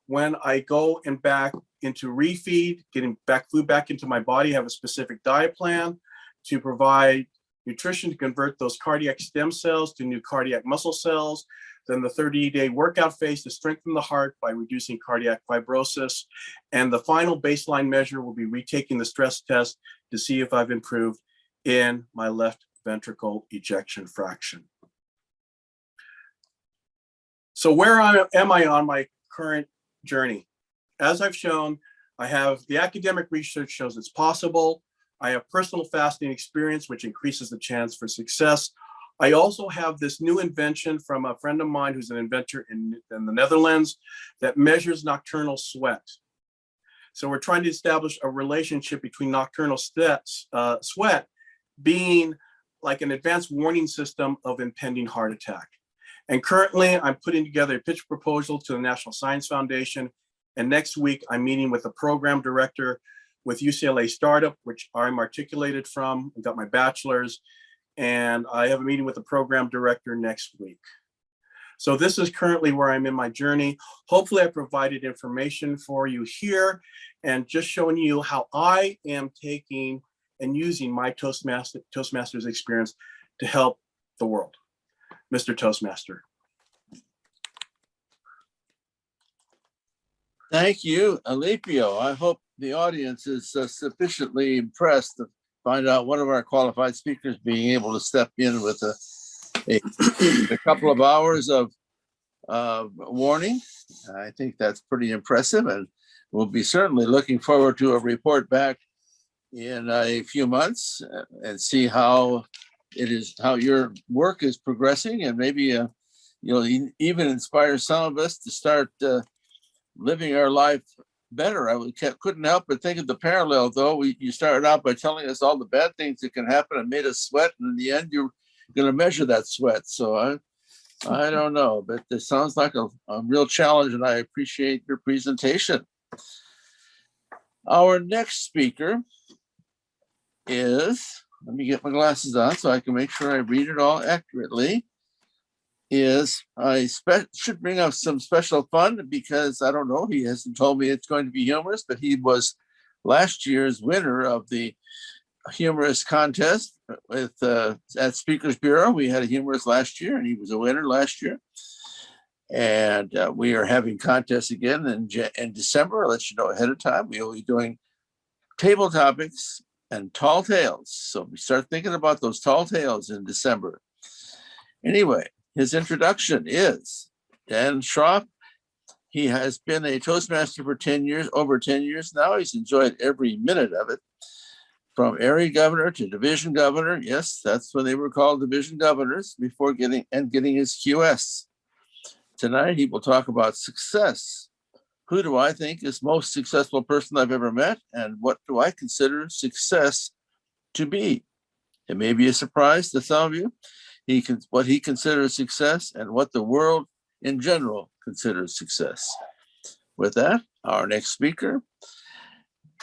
When I go and back into refeed, getting food back into my body, have a specific diet plan to provide nutrition to convert those cardiac stem cells to new cardiac muscle cells. Then the 30-day workout phase to strengthen the heart by reducing cardiac fibrosis. And the final baseline measure will be retaking the stress test to see if I've improved in my left ventricle ejection fraction. So where am I on my current journey? As I've shown, I have the academic research shows it's possible. I have personal fasting experience, which increases the chance for success. I also have this new invention from a friend of mine who's an inventor in the Netherlands that measures nocturnal sweat. So we're trying to establish a relationship between nocturnal sweat being like an advanced warning system of impending heart attack. And currently I'm putting together a pitch proposal to the National Science Foundation. And next week I'm meeting with the program director with UCLA Startup, which I'm articulated from. I got my bachelor's, and I have a meeting with the program director next week. So this is currently where I'm in my journey. Hopefully I provided information for you here and just showing you how I am taking and using my Toastmasters experience to help the world. Mr. Toastmaster. Thank you, Alipio. I hope the audience is sufficiently impressed to find out one of our qualified speakers being able to step in with a a couple of hours of warning. I think that's pretty impressive, and we'll be certainly looking forward to a report back in a few months and see how your work is progressing, and maybe you'll even inspire some of us to start living our life better. Couldn't help but think of the parallel, though. You started out by telling us all the bad things that can happen and made us sweat, and in the end, you're going to measure that sweat. So I don't know, but this sounds like a real challenge, and I appreciate your presentation. Our next speaker is, let me get my glasses on so I can make sure I read it all accurately, I should bring up some special fun, because I don't know, he hasn't told me it's going to be humorous, but he was last year's winner of the humorous contest with at Speakers Bureau. We had a humorist last year, and he was a winner last year. And we are having contests again in December. I'll let you know ahead of time. We will be doing table topics and tall tales. So we start thinking about those tall tales in December. Anyway, his introduction is Dan Schroff. He has been a Toastmaster for 10 years, over 10 years now. He's enjoyed every minute of it, from area governor to division governor. Yes, that's when they were called division governors before getting his QS. Tonight, he will talk about success. Who do I think is most successful person I've ever met, and what do I consider success to be? It may be a surprise to some of you. What he considers success and what the world in general considers success. With that, our next speaker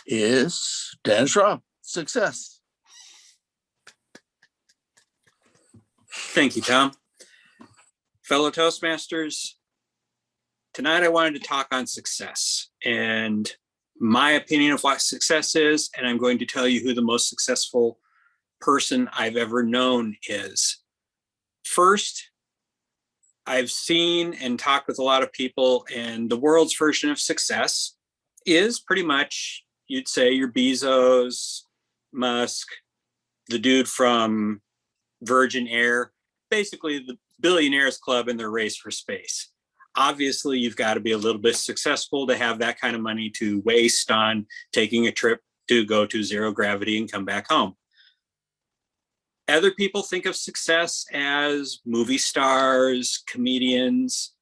is Dan Schroff. Success. Thank you, Tom. Fellow Toastmasters, tonight I wanted to talk on success and my opinion of what success is, and I'm going to tell you who the most successful person I've ever known is. First, I've seen and talked with a lot of people, and the world's version of success is pretty much, you'd say, your Bezos, Musk, the dude from Virgin Air, basically the billionaires club in their race for space. Obviously, you've got to be a little bit successful to have that kind of money to waste on taking a trip to go to zero gravity and come back home. Other people think of success as movie stars, comedians.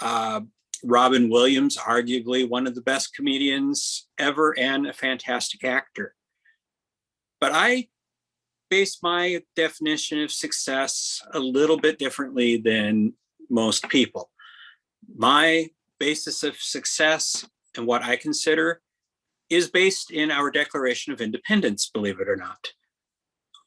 Robin Williams, arguably one of the best comedians ever and a fantastic actor. But I base my definition of success a little bit differently than most people. My basis of success and what I consider is based in our Declaration of Independence, believe it or not.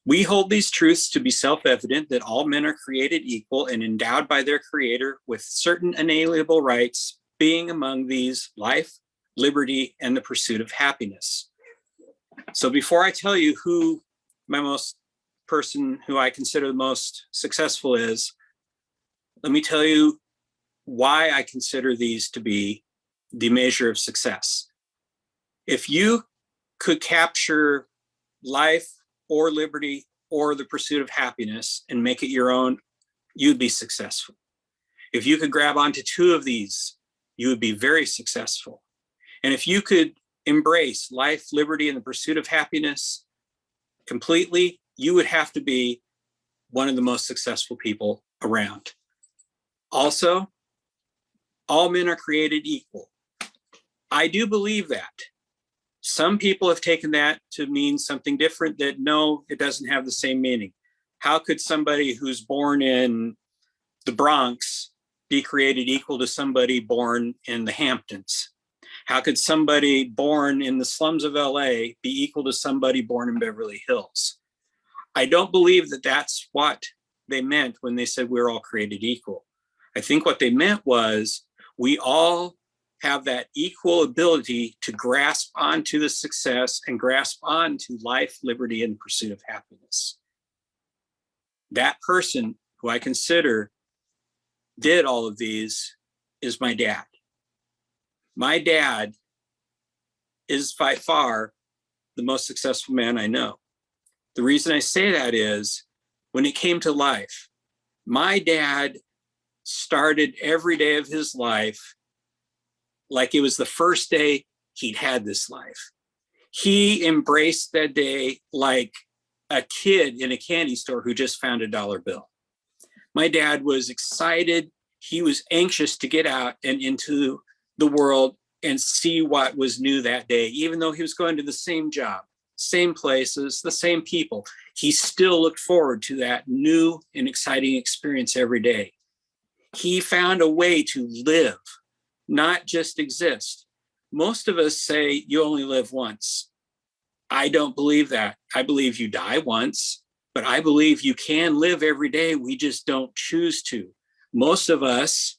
We hold these truths to be self-evident, that all men are created equal and endowed by their Creator with certain inalienable rights, being among these life, liberty, and the pursuit of happiness. So before I tell you who who I consider the most successful is, let me tell you why I consider these to be the measure of success. If you could capture life or liberty or the pursuit of happiness and make it your own, you'd be successful. If you could grab onto two of these, you would be very successful. And if you could embrace life, liberty, and the pursuit of happiness completely, you would have to be one of the most successful people around. Also, all men are created equal. I do believe that. Some people have taken that to mean something different, that no, it doesn't have the same meaning. How could somebody who's born in the Bronx be created equal to somebody born in the Hamptons? How could somebody born in the slums of LA be equal to somebody born in Beverly Hills? I don't believe that that's what they meant when they said we're all created equal. I think what they meant was we all have that equal ability to grasp onto the success and grasp onto life, liberty, and the pursuit of happiness. That person who I consider did all of these is my dad. My dad is by far the most successful man I know. The reason I say that is when it came to life, My dad started every day of his life like it was the first day he'd had this life. He embraced that day like a kid in a candy store who just found a dollar bill. My dad was excited. He was anxious to get out and into the world and see what was new that day, even though he was going to the same job, same places, the same people. He still looked forward to that new and exciting experience every day. He found a way to live, not just exist. Most of us say you only live once. I don't believe that. I believe you die once, but I believe you can live every day. We just don't choose to. Most of us,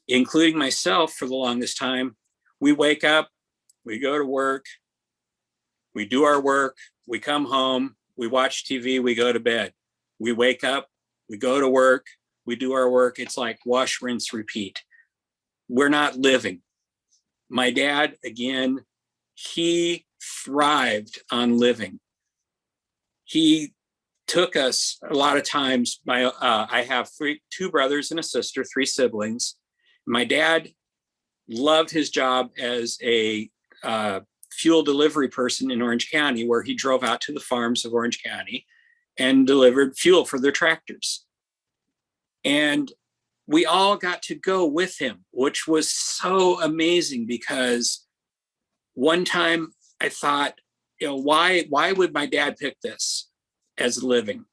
including myself for the longest time, we wake up, we go to work, we do our work, we come home, we watch TV, we go to bed. We wake up, we go to work, we do our work. It's like wash, rinse, repeat. We're not living. My dad, again, he thrived on living. He took us a lot of times. I have two brothers and a sister, 3 siblings. My dad loved his job as a fuel delivery person in Orange County, where he drove out to the farms of Orange County and delivered fuel for their tractors. And we all got to go with him, which was so amazing, because one time I thought, why would my dad pick this as a living?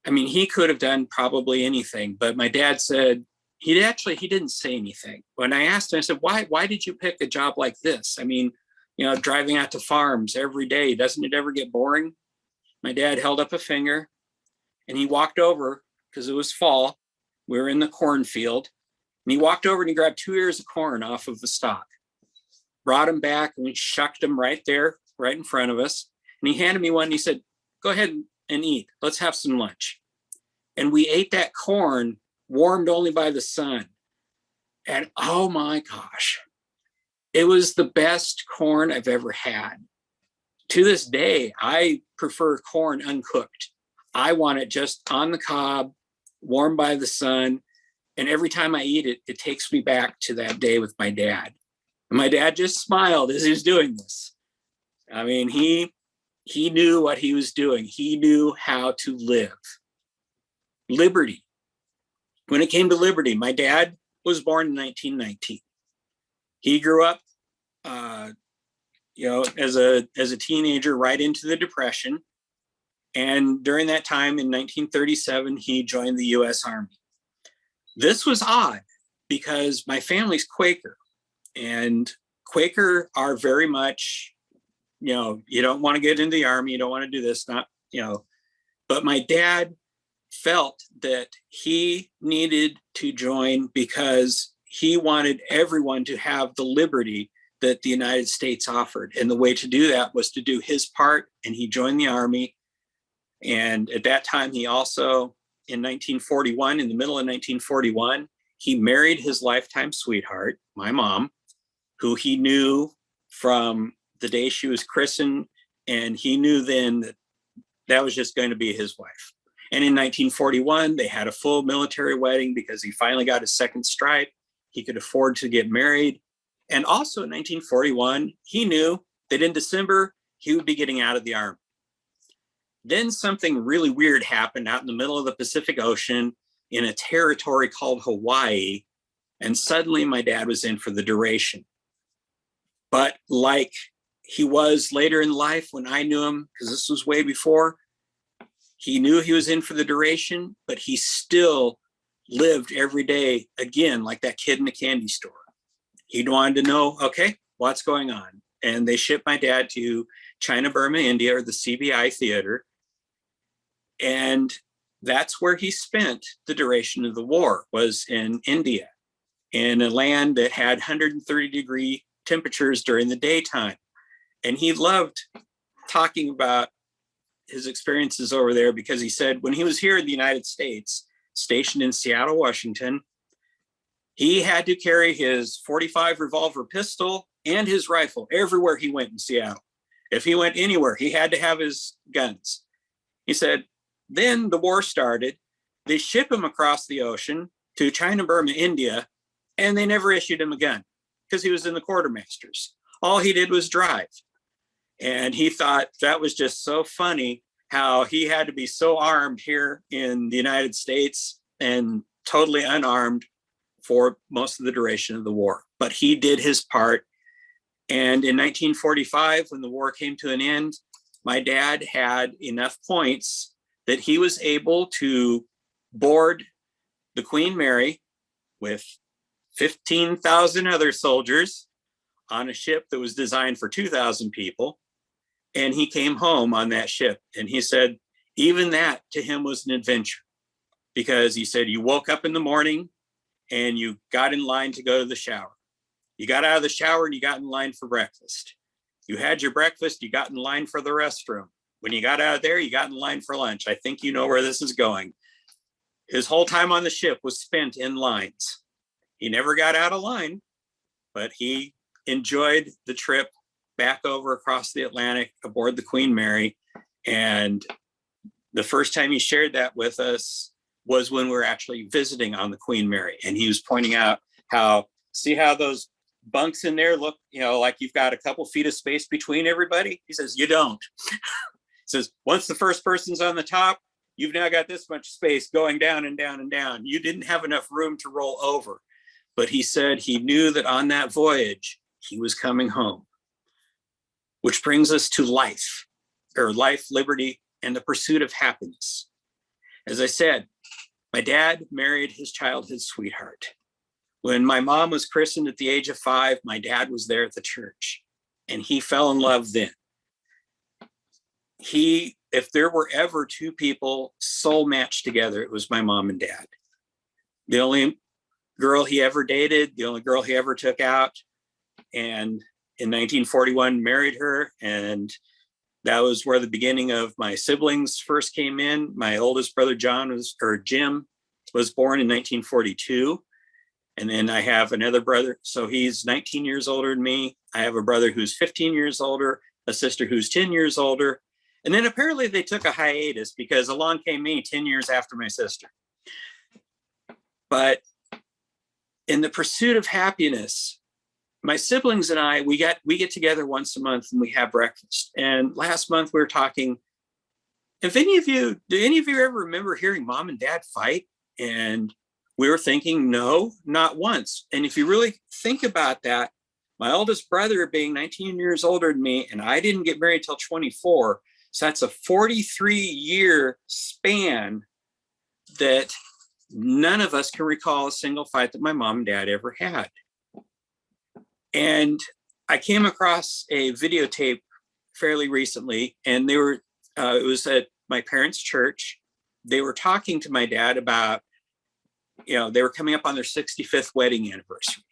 I mean, he could have done probably anything, but my dad said, he didn't say anything. When I asked him, I said, why did you pick a job like this? I mean, driving out to farms every day, doesn't it ever get boring? My dad held up a finger and he walked over, because it was fall. We were in the cornfield, and he walked over and he grabbed 2 ears of corn off of the stalk, brought them back, and we shucked them right there, right in front of us. And he handed me one and he said, go ahead and eat. Let's have some lunch. And we ate that corn warmed only by the sun. And oh my gosh, it was the best corn I've ever had. To this day, I prefer corn uncooked. I want it just on the cob, warmed by the sun. And every time I eat it, it takes me back to that day with my dad. And my dad just smiled as he was doing this. I mean, he knew what he was doing. He knew how to live. Liberty. When it came to liberty, my dad was born in 1919. He grew up, as a teenager right into the Depression. And during that time in 1937, he joined the U.S. Army. This was odd because my family's Quaker, and Quaker are very much, you don't want to get into the Army, you don't want to do this, but my dad felt that he needed to join because he wanted everyone to have the liberty that the United States offered. And the way to do that was to do his part, and he joined the Army. And at that time, he also, in 1941, in the middle of 1941, he married his lifetime sweetheart, my mom, who he knew from the day she was christened. And he knew then that that was just going to be his wife. And in 1941, they had a full military wedding because he finally got his second stripe. He could afford to get married. And also in 1941, he knew that in December, he would be getting out of the Army. Then something really weird happened out in the middle of the Pacific Ocean in a territory called Hawaii. And suddenly my dad was in for the duration. But like he was later in life when I knew him, because this was way before, he knew he was in for the duration, but he still lived every day, again, like that kid in the candy store. He wanted to know, okay, what's going on? And they shipped my dad to China, Burma, India, or the CBI theater. And that's where he spent the duration of the war, was in India, in a land that had 130-degree temperatures during the daytime. And he loved talking about his experiences over there, because he said when he was here in the United States, stationed in Seattle, Washington, he had to carry his .45 revolver pistol and his rifle everywhere he went in Seattle. If he went anywhere, he had to have his guns. He said, then the war started, They ship him across the ocean to China, Burma, India, and they never issued him a gun because he was in the quartermasters. All he did was drive. And he thought that was just so funny how he had to be so armed here in the United States and totally unarmed for most of the duration of the war. But he did his part. And in 1945, when the war came to an end, my dad had enough points that he was able to board the Queen Mary with 15,000 other soldiers on a ship that was designed for 2,000 people. And he came home on that ship. And he said, even that to him was an adventure, because he said, you woke up in the morning and you got in line to go to the shower. You got out of the shower and you got in line for breakfast. You had your breakfast, you got in line for the restroom. When you got out of there, you got in line for lunch. I think you know where this is going. His whole time on the ship was spent in lines. He never got out of line, but he enjoyed the trip back over across the Atlantic aboard the Queen Mary. And the first time he shared that with us was when we were actually visiting on the Queen Mary. And he was pointing out how, see how those bunks in there look, you know, like you've got a couple feet of space between everybody? He says, you don't. He says, once the first person's on the top, you've now got this much space going down and down and down. You didn't have enough room to roll over. But he said he knew that on that voyage, he was coming home. Which brings us to life, or life, liberty, and the pursuit of happiness. As I said, my dad married his childhood sweetheart. When my mom was christened at the age of 5, my dad was there at the church, and he fell in love then. If there were ever two people soul matched together, it was my mom and dad. The only girl he ever dated, the only girl he ever took out, and in 1941 married her, and that was where the beginning of my siblings first came in. My oldest brother Jim was born in 1942, and then I have another brother, so he's 19 years older than me. I have a brother who's 15 years older, a sister who's 10 years older, and then apparently they took a hiatus because along came me 10 years after my sister. But in the pursuit of happiness, my siblings and I, we get together once a month and we have breakfast. And last month we were talking, do any of you ever remember hearing mom and dad fight? And we were thinking, no, not once. And if you really think about that, my oldest brother being 19 years older than me, and I didn't get married till 24. So that's a 43-year span that none of us can recall a single fight that my mom and dad ever had. And I came across a videotape fairly recently, and they were, it was at my parents' church. They were talking to my dad about, you know, they were coming up on their 65th wedding anniversary.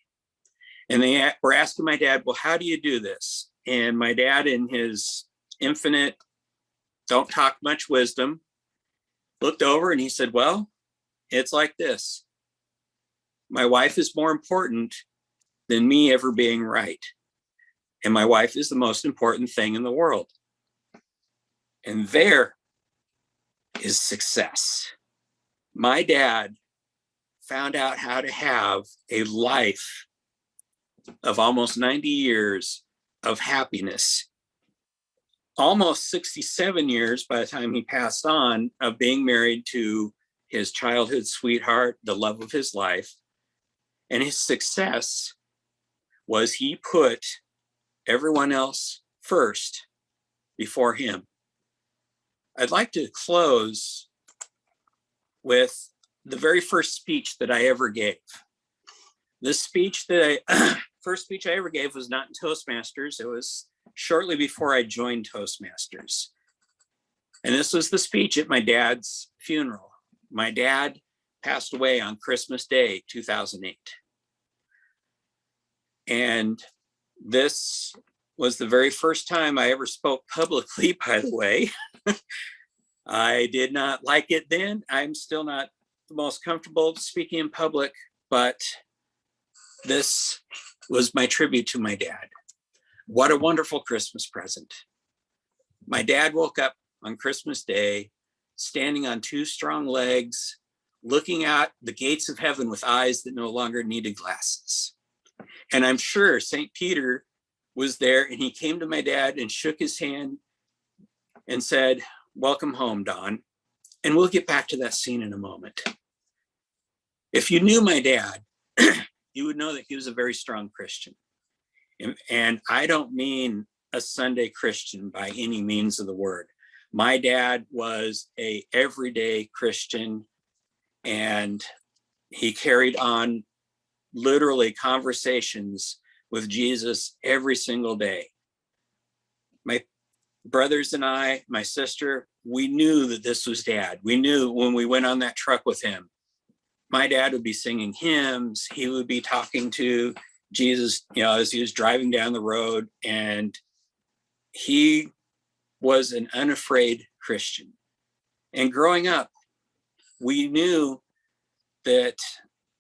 And they were asking my dad, well, how do you do this? And my dad, in his infinite, don't talk much wisdom, looked over and he said, well, it's like this. My wife is more important than me ever being right. And my wife is the most important thing in the world. And there is success. My dad found out how to have a life of almost 90 years of happiness, almost 67 years by the time he passed on of being married to his childhood sweetheart, the love of his life. And his success was he put everyone else first before him. I'd like to close with the very first speech that I ever gave. This speech first speech I ever gave was not in Toastmasters. It was shortly before I joined Toastmasters. And this was the speech at my dad's funeral. My dad passed away on Christmas Day, 2008. And this was the very first time I ever spoke publicly, by the way. I did not like it then. I'm still not the most comfortable speaking in public, but this was my tribute to my dad. What a wonderful Christmas present. My dad woke up on Christmas Day, standing on two strong legs, looking at the gates of heaven with eyes that no longer needed glasses. And I'm sure St. Peter was there, and he came to my dad and shook his hand and said, "Welcome home, Don." And we'll get back to that scene in a moment. If you knew my dad, you would know that he was a very strong Christian. And I don't mean a Sunday Christian by any means of the word. My dad was a everyday Christian, and he carried on literally conversations with Jesus every single day. My brothers and I, my sister, we knew that this was Dad. We knew when we went on that truck with him, my dad would be singing hymns. He would be talking to Jesus, as he was driving down the road, and he was an unafraid Christian. And growing up, we knew that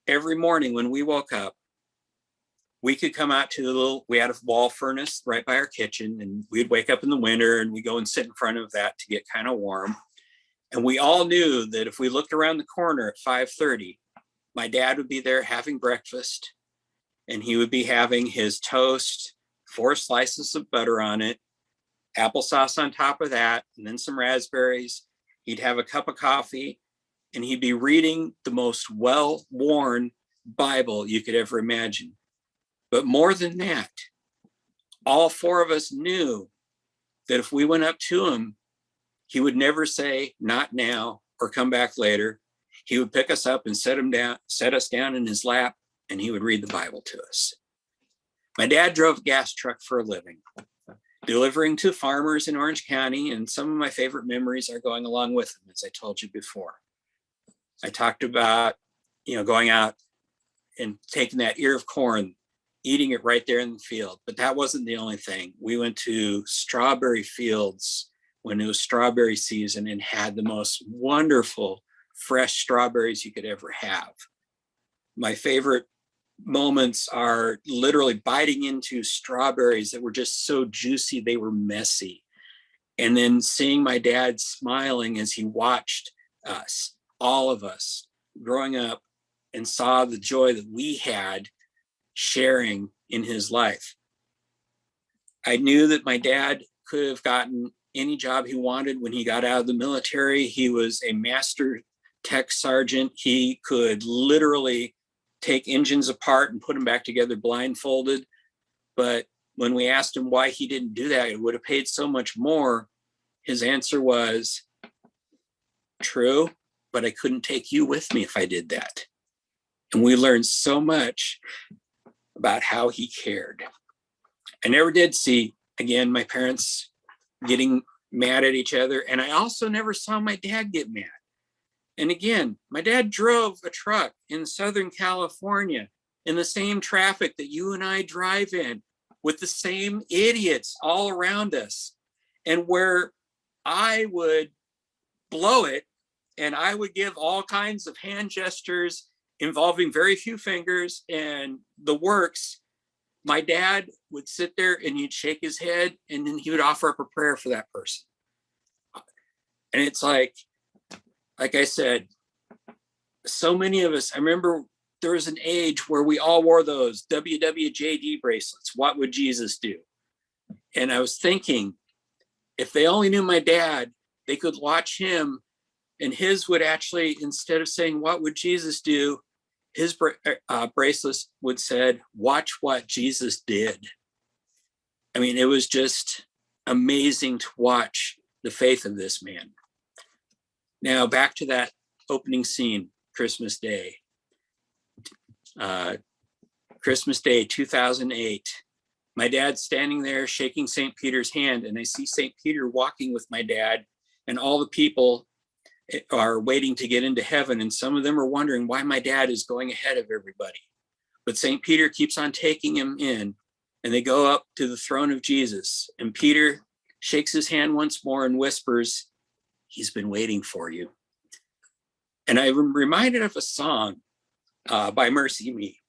every morning when we woke up, we could come out to we had a wall furnace right by our kitchen, and we'd wake up in the winter and we go and sit in front of that to get kind of warm. And we all knew that if we looked around the corner at 5:30, my dad would be there having breakfast, and he would be having his toast, 4 slices of butter on it, applesauce on top of that, and then some raspberries. He'd have a cup of coffee, and he'd be reading the most well-worn Bible you could ever imagine. But more than that, all 4 of us knew that if we went up to him, he would never say, "Not now," or "Come back later." He would pick us up and set us down in his lap, and he would read the Bible to us. My dad drove a gas truck for a living, delivering to farmers in Orange County, and some of my favorite memories are going along with him, as I told you before. I talked about, going out and taking that ear of corn, eating it right there in the field, but that wasn't the only thing. We went to strawberry fields when it was strawberry season and had the most wonderful fresh strawberries you could ever have. My favorite moments are literally biting into strawberries that were just so juicy, they were messy. And then seeing my dad smiling as he watched us, all of us growing up, and saw the joy that we had sharing in his life. I knew that my dad could have gotten any job he wanted when he got out of the military. He was a master tech sergeant. He could literally take engines apart and put them back together blindfolded. But when we asked him why he didn't do that, it would have paid so much more. His answer was, "True, but I couldn't take you with me if I did that." And we learned so much about how he cared. I never did see, again, my parents getting mad at each other. And I also never saw my dad get mad. And again, my dad drove a truck in Southern California in the same traffic that you and I drive in, with the same idiots all around us. And where I would blow it, and I would give all kinds of hand gestures involving very few fingers and the works, my dad would sit there and he'd shake his head, and then he would offer up a prayer for that person. And it's like I said, so many of us, I remember there was an age where we all wore those WWJD bracelets. What would Jesus do? And I was thinking, if they only knew my dad, they could watch him, and his would actually, instead of saying, "What would Jesus do?" his bracelets would said, "Watch what Jesus did." I mean, it was just amazing to watch the faith of this man. Now back to that opening scene, Christmas Day. Christmas Day, 2008. My dad's standing there shaking St. Peter's hand, and I see St. Peter walking with my dad, and all the people are waiting to get into heaven. And some of them are wondering why my dad is going ahead of everybody. But St. Peter keeps on taking him in, and they go up to the throne of Jesus. And Peter shakes his hand once more and whispers, "He's been waiting for you." And I'm reminded of a song by Mercy Me.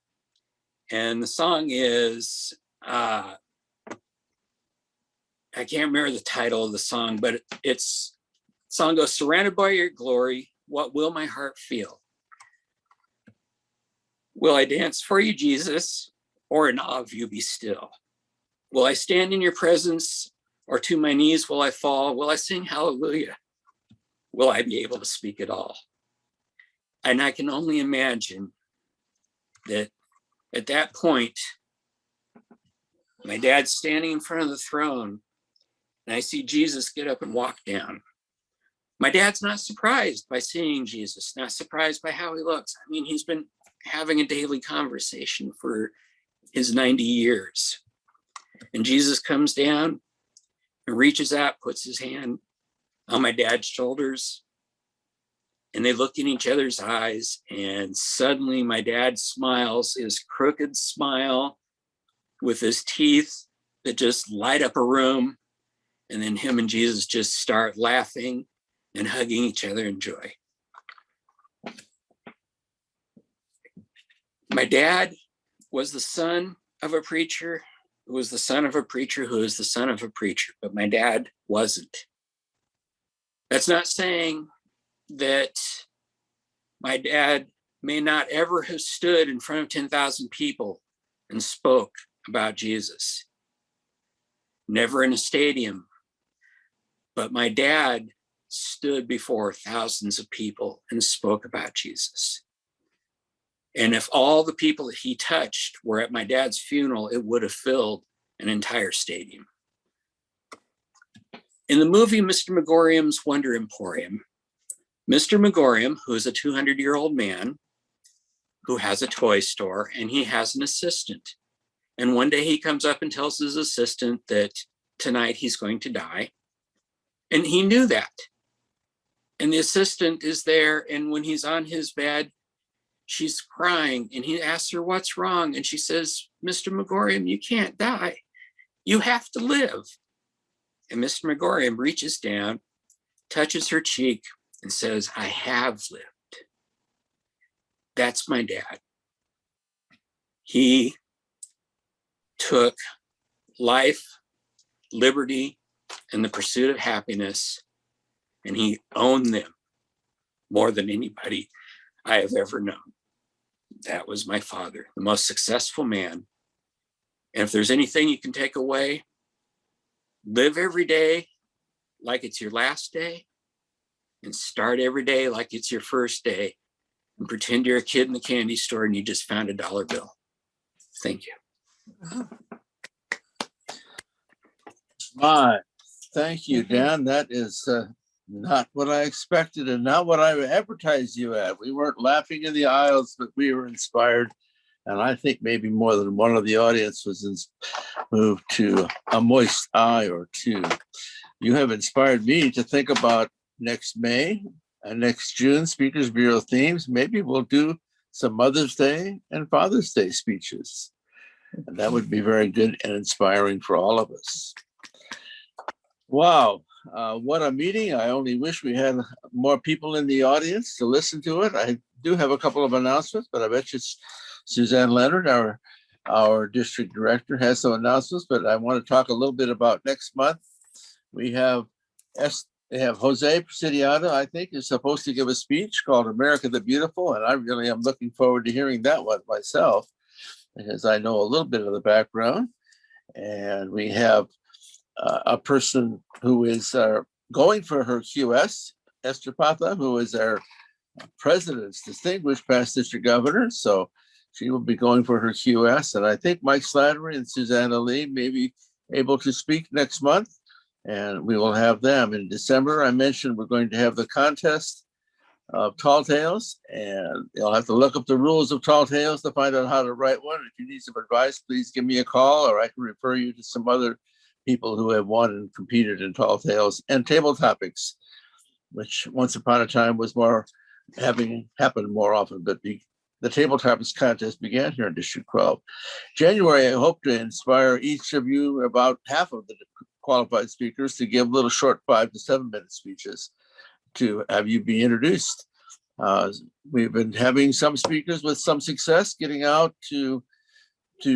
And the song is, I can't remember the title of the song, but the song goes, "Surrounded by your glory, what will my heart feel? Will I dance for you, Jesus, or in awe of you be still? Will I stand in your presence, or to my knees will I fall? Will I sing hallelujah? Will I be able to speak at all? And I can only imagine that at that point, my dad's standing in front of the throne, and I see Jesus get up and walk down. My dad's not surprised by seeing Jesus, not surprised by how he looks. I mean, he's been having a daily conversation for his 90 years. And Jesus comes down and reaches out, puts his hand on my dad's shoulders, and they look in each other's eyes. And suddenly my dad smiles, his crooked smile with his teeth that just light up a room. And then him and Jesus just start laughing and hugging each other in joy. My dad was the son of a preacher, who was the son of a preacher, who is the son of a preacher, but my dad wasn't. That's not saying that my dad may not ever have stood in front of 10,000 people and spoke about Jesus. Never in a stadium, but my dad stood before thousands of people and spoke about Jesus. And if all the people that he touched were at my dad's funeral, it would have filled an entire stadium. In the movie Mr. Magorium's Wonder Emporium, Mr. Magorium, who is a 200-year-old man who has a toy store, and he has an assistant. And one day he comes up and tells his assistant that tonight he's going to die. And he knew that. And the assistant is there, and when he's on his bed, she's crying, and he asks her, what's wrong? And she says, Mr. Magorium, you can't die. You have to live. And Mr. Magorium reaches down, touches her cheek, and says, I have lived. That's my dad. He took life, liberty, and the pursuit of happiness, and he owned them more than anybody I have ever known. That was my father, the most successful man. And if there's anything you can take away, live every day like it's your last day, and start every day like it's your first day, and pretend you're a kid in the candy store and you just found a dollar bill. Thank you. My, thank you, Dan. That is not what I expected and not what I advertised you at. We weren't laughing in the aisles, but we were inspired. And I think maybe more than one of the audience was moved to a moist eye or two. You have inspired me to think about next May and next June Speakers Bureau themes. Maybe we'll do some Mother's Day and Father's Day speeches. And that would be very good and inspiring for all of us. Wow, what a meeting. I only wish we had more people in the audience to listen to it. I do have a couple of announcements, but I bet you Suzanne Leonard, our district director, has some announcements, but I want to talk a little bit about next month. We have Jose Presidiano, I think, is supposed to give a speech called America the Beautiful, and I really am looking forward to hearing that one myself, because I know a little bit of the background. And we have a person who is going for her QS, Esther Pata, who is our president's distinguished past district governor. So she will be going for her QS. And I think Mike Slattery and Susanna Lee may be able to speak next month. And we will have them in December. I mentioned we're going to have the contest of Tall Tales, and you'll have to look up the rules of Tall Tales to find out how to write one. If you need some advice, please give me a call, or I can refer you to some other people who have won and competed in Tall Tales and Table Topics, which once upon a time was more having happened more often, but the Table Topics contest began here in District 12. January, I hope to inspire each of you, about half of the qualified speakers, to give little short 5 to 7 minute speeches to have you be introduced. We've been having some speakers with some success getting out to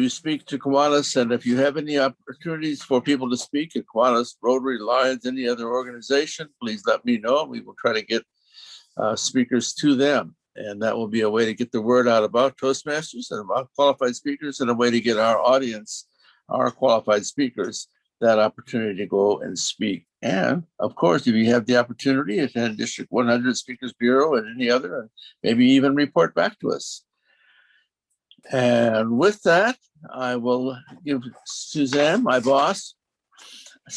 speak to Kiwanis, and if you have any opportunities for people to speak at Kiwanis, Rotary, Lions, any other organization, please let me know. We will try to get speakers to them. And that will be a way to get the word out about Toastmasters and about qualified speakers, and a way to get our audience, our qualified speakers, that opportunity to go and speak. And of course, if you have the opportunity, attend District 100 Speakers Bureau and any other, and maybe even report back to us. And with that, I will give Suzanne, my boss,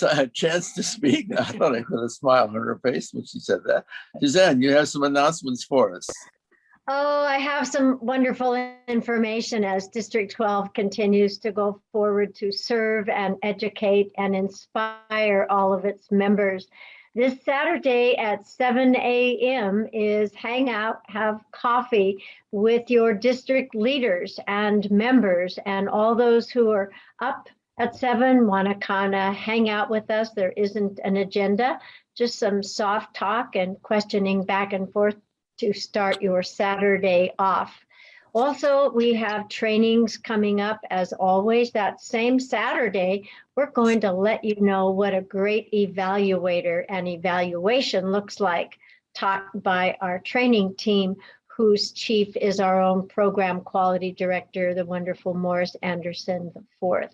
a chance to speak. I thought I put a smile on her face when she said that. Suzanne, you have some announcements for us. Oh, I have some wonderful information as District 12 continues to go forward to serve and educate and inspire all of its members. This Saturday at 7 a.m. is hang out, have coffee with your district leaders and members, and all those who are up at 7 want to kind of hang out with us. There isn't an agenda, just some soft talk and questioning back and forth to start your Saturday off. Also, we have trainings coming up as always. That same Saturday, we're going to let you know what a great evaluator and evaluation looks like, taught by our training team, whose chief is our own program quality director, the wonderful Morris Anderson IV.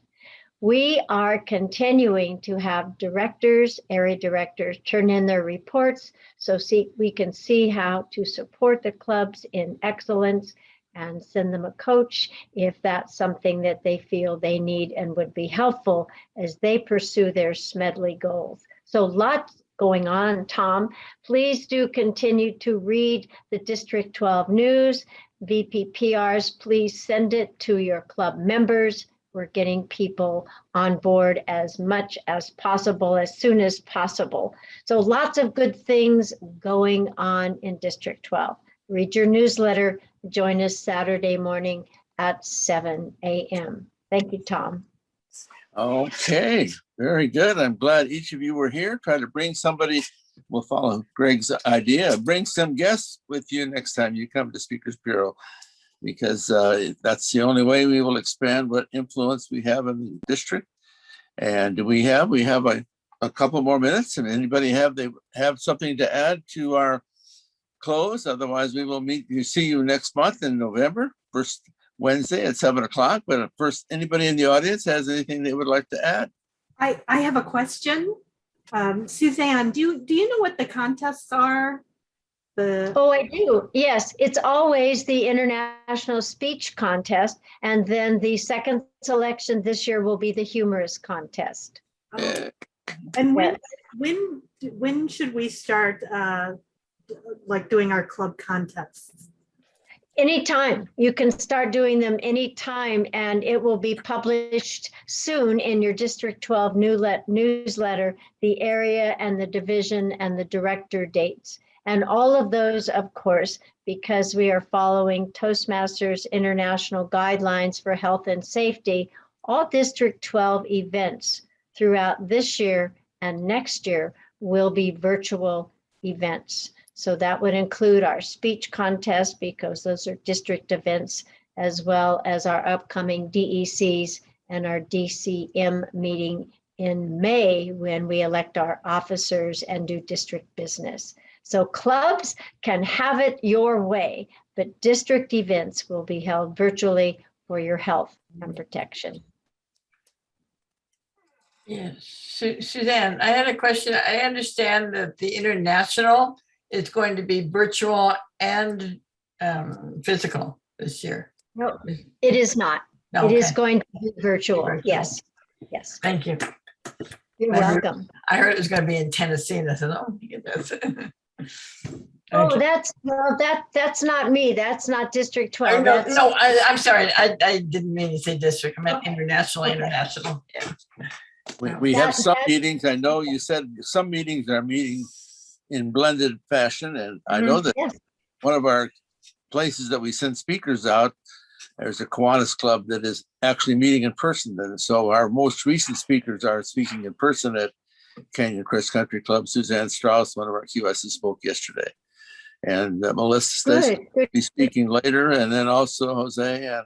We are continuing to have directors, area directors, turn in their reports so we can see how to support the clubs in excellence and send them a coach if that's something that they feel they need and would be helpful as they pursue their Smedley goals. So lots going on, Tom. Please do continue to read the District 12 news. VPPRs, please send it to your club members. We're getting people on board as much as possible, as soon as possible. So lots of good things going on in District 12. Read your newsletter. Join us Saturday morning at 7 a.m. Thank you, Tom. Okay, very good. I'm glad each of you were here. Try to bring somebody, we'll follow Greg's idea, bring some guests with you next time you come to Speakers Bureau, because that's the only way we will expand what influence we have in the district. And we have a couple more minutes, and anybody have something to add to our close? Otherwise, we will see you next month in November, first Wednesday at 7 o'clock. But first, anybody in the audience has anything they would like to add? I have a question. Suzanne, do you know what the contests are? Oh, I do. Yes, it's always the International Speech Contest. And then the second selection this year will be the Humorous Contest. And when should we start like doing our club contests? Anytime. You can start doing them anytime, and it will be published soon in your District 12 newsletter, the area and the division and the director dates. And all of those, of course, because we are following Toastmasters International Guidelines for Health and Safety, all District 12 events throughout this year and next year will be virtual events. So that would include our speech contest, because those are district events, as well as our upcoming DECs and our DCM meeting in May, when we elect our officers and do district business. So clubs can have it your way, but district events will be held virtually for your health and protection. Yes, Suzanne, I had a question. I understand that the international is going to be virtual and physical this year. No, it is not. No, It is okay. going to be virtual. Virtual. Yes, yes. Thank you. You're welcome. I heard it was going to be in Tennessee, and I said, "Oh my goodness." Oh, Okay. that's not me. That's not District 12. No, That's- no, I'm sorry. I didn't mean to say district. I meant international. Okay. International. Yeah. We have some that- meetings. I know you said some meetings are meeting in blended fashion, and I know that Yes. one of our places that we send speakers out, there's a Kiwanis Club that is actually meeting in person. And so our most recent speakers are speaking in person at Canyon Crest Country Club. Suzanne Strauss, one of our QSs, spoke yesterday. And Melissa Stacy will be speaking later. And then also Jose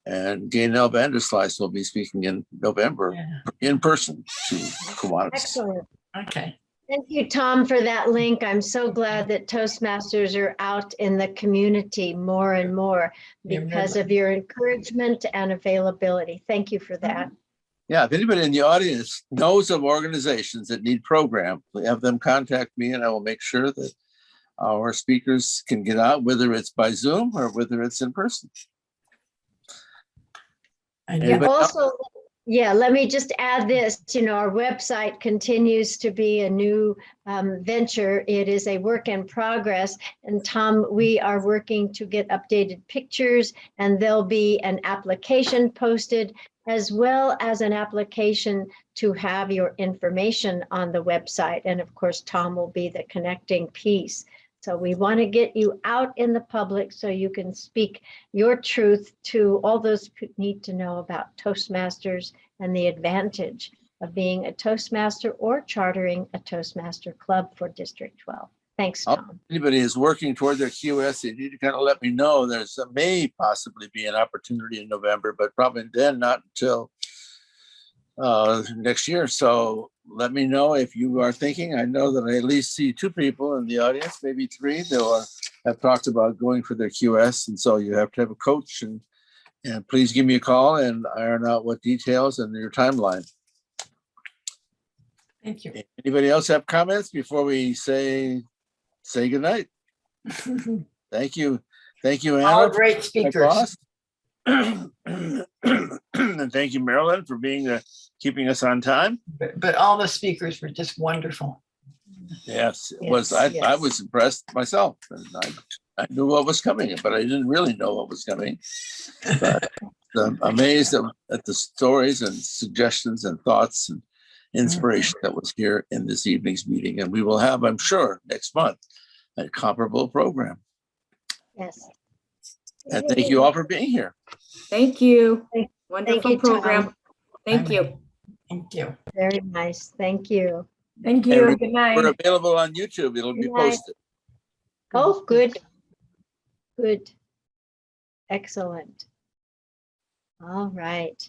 and Gaynell Vanderslice will be speaking in November in person to Kiwanis. Excellent. Okay. Thank you, Tom, for that link. I'm so glad that Toastmasters are out in the community more and more because of your encouragement and availability. Thank you for that. Yeah, if anybody in the audience knows of organizations that need programs, have them contact me and I will make sure that our speakers can get out, whether it's by Zoom or whether it's in person. Anybody else? Also, yeah, let me just add this, our website continues to be a new venture. It is a work in progress. And Tom, we are working to get updated pictures, and there'll be an application posted as well as an application to have your information on the website. And of course, Tom will be the connecting piece. So we want to get you out in the public so you can speak your truth to all those who need to know about Toastmasters and the advantage of being a Toastmaster or chartering a Toastmaster club for District 12. Thanks, Tom. Anybody is working toward their QS, they need to kind of let me know. There's may possibly be an opportunity in November, but probably then not until next year. So let me know if you are thinking. I know that I at least see 2 people in the audience, maybe 3 that have talked about going for their QS. And so you have to have a coach, and please give me a call and iron out what details and your timeline. Thank you. Anybody else have comments before we say goodnight? Thank you. Thank you, Anna. All great speakers. And thank you, Marilyn, for keeping us on time. But all the speakers were just wonderful. Yes, it was. I was impressed myself. And I knew what was coming, but I didn't really know what was coming. But I'm amazed at the stories and suggestions and thoughts and inspiration that was here in this evening's meeting. And we will have, I'm sure, next month, a comparable program. Yes. And thank you all for being here. Thank you. Wonderful Wonderful program. Thank you. Thank you. Very nice. Thank you. Thank you. And Good night. we're available on YouTube. It'll be Good night. posted. Oh, good. Good. Excellent. All right.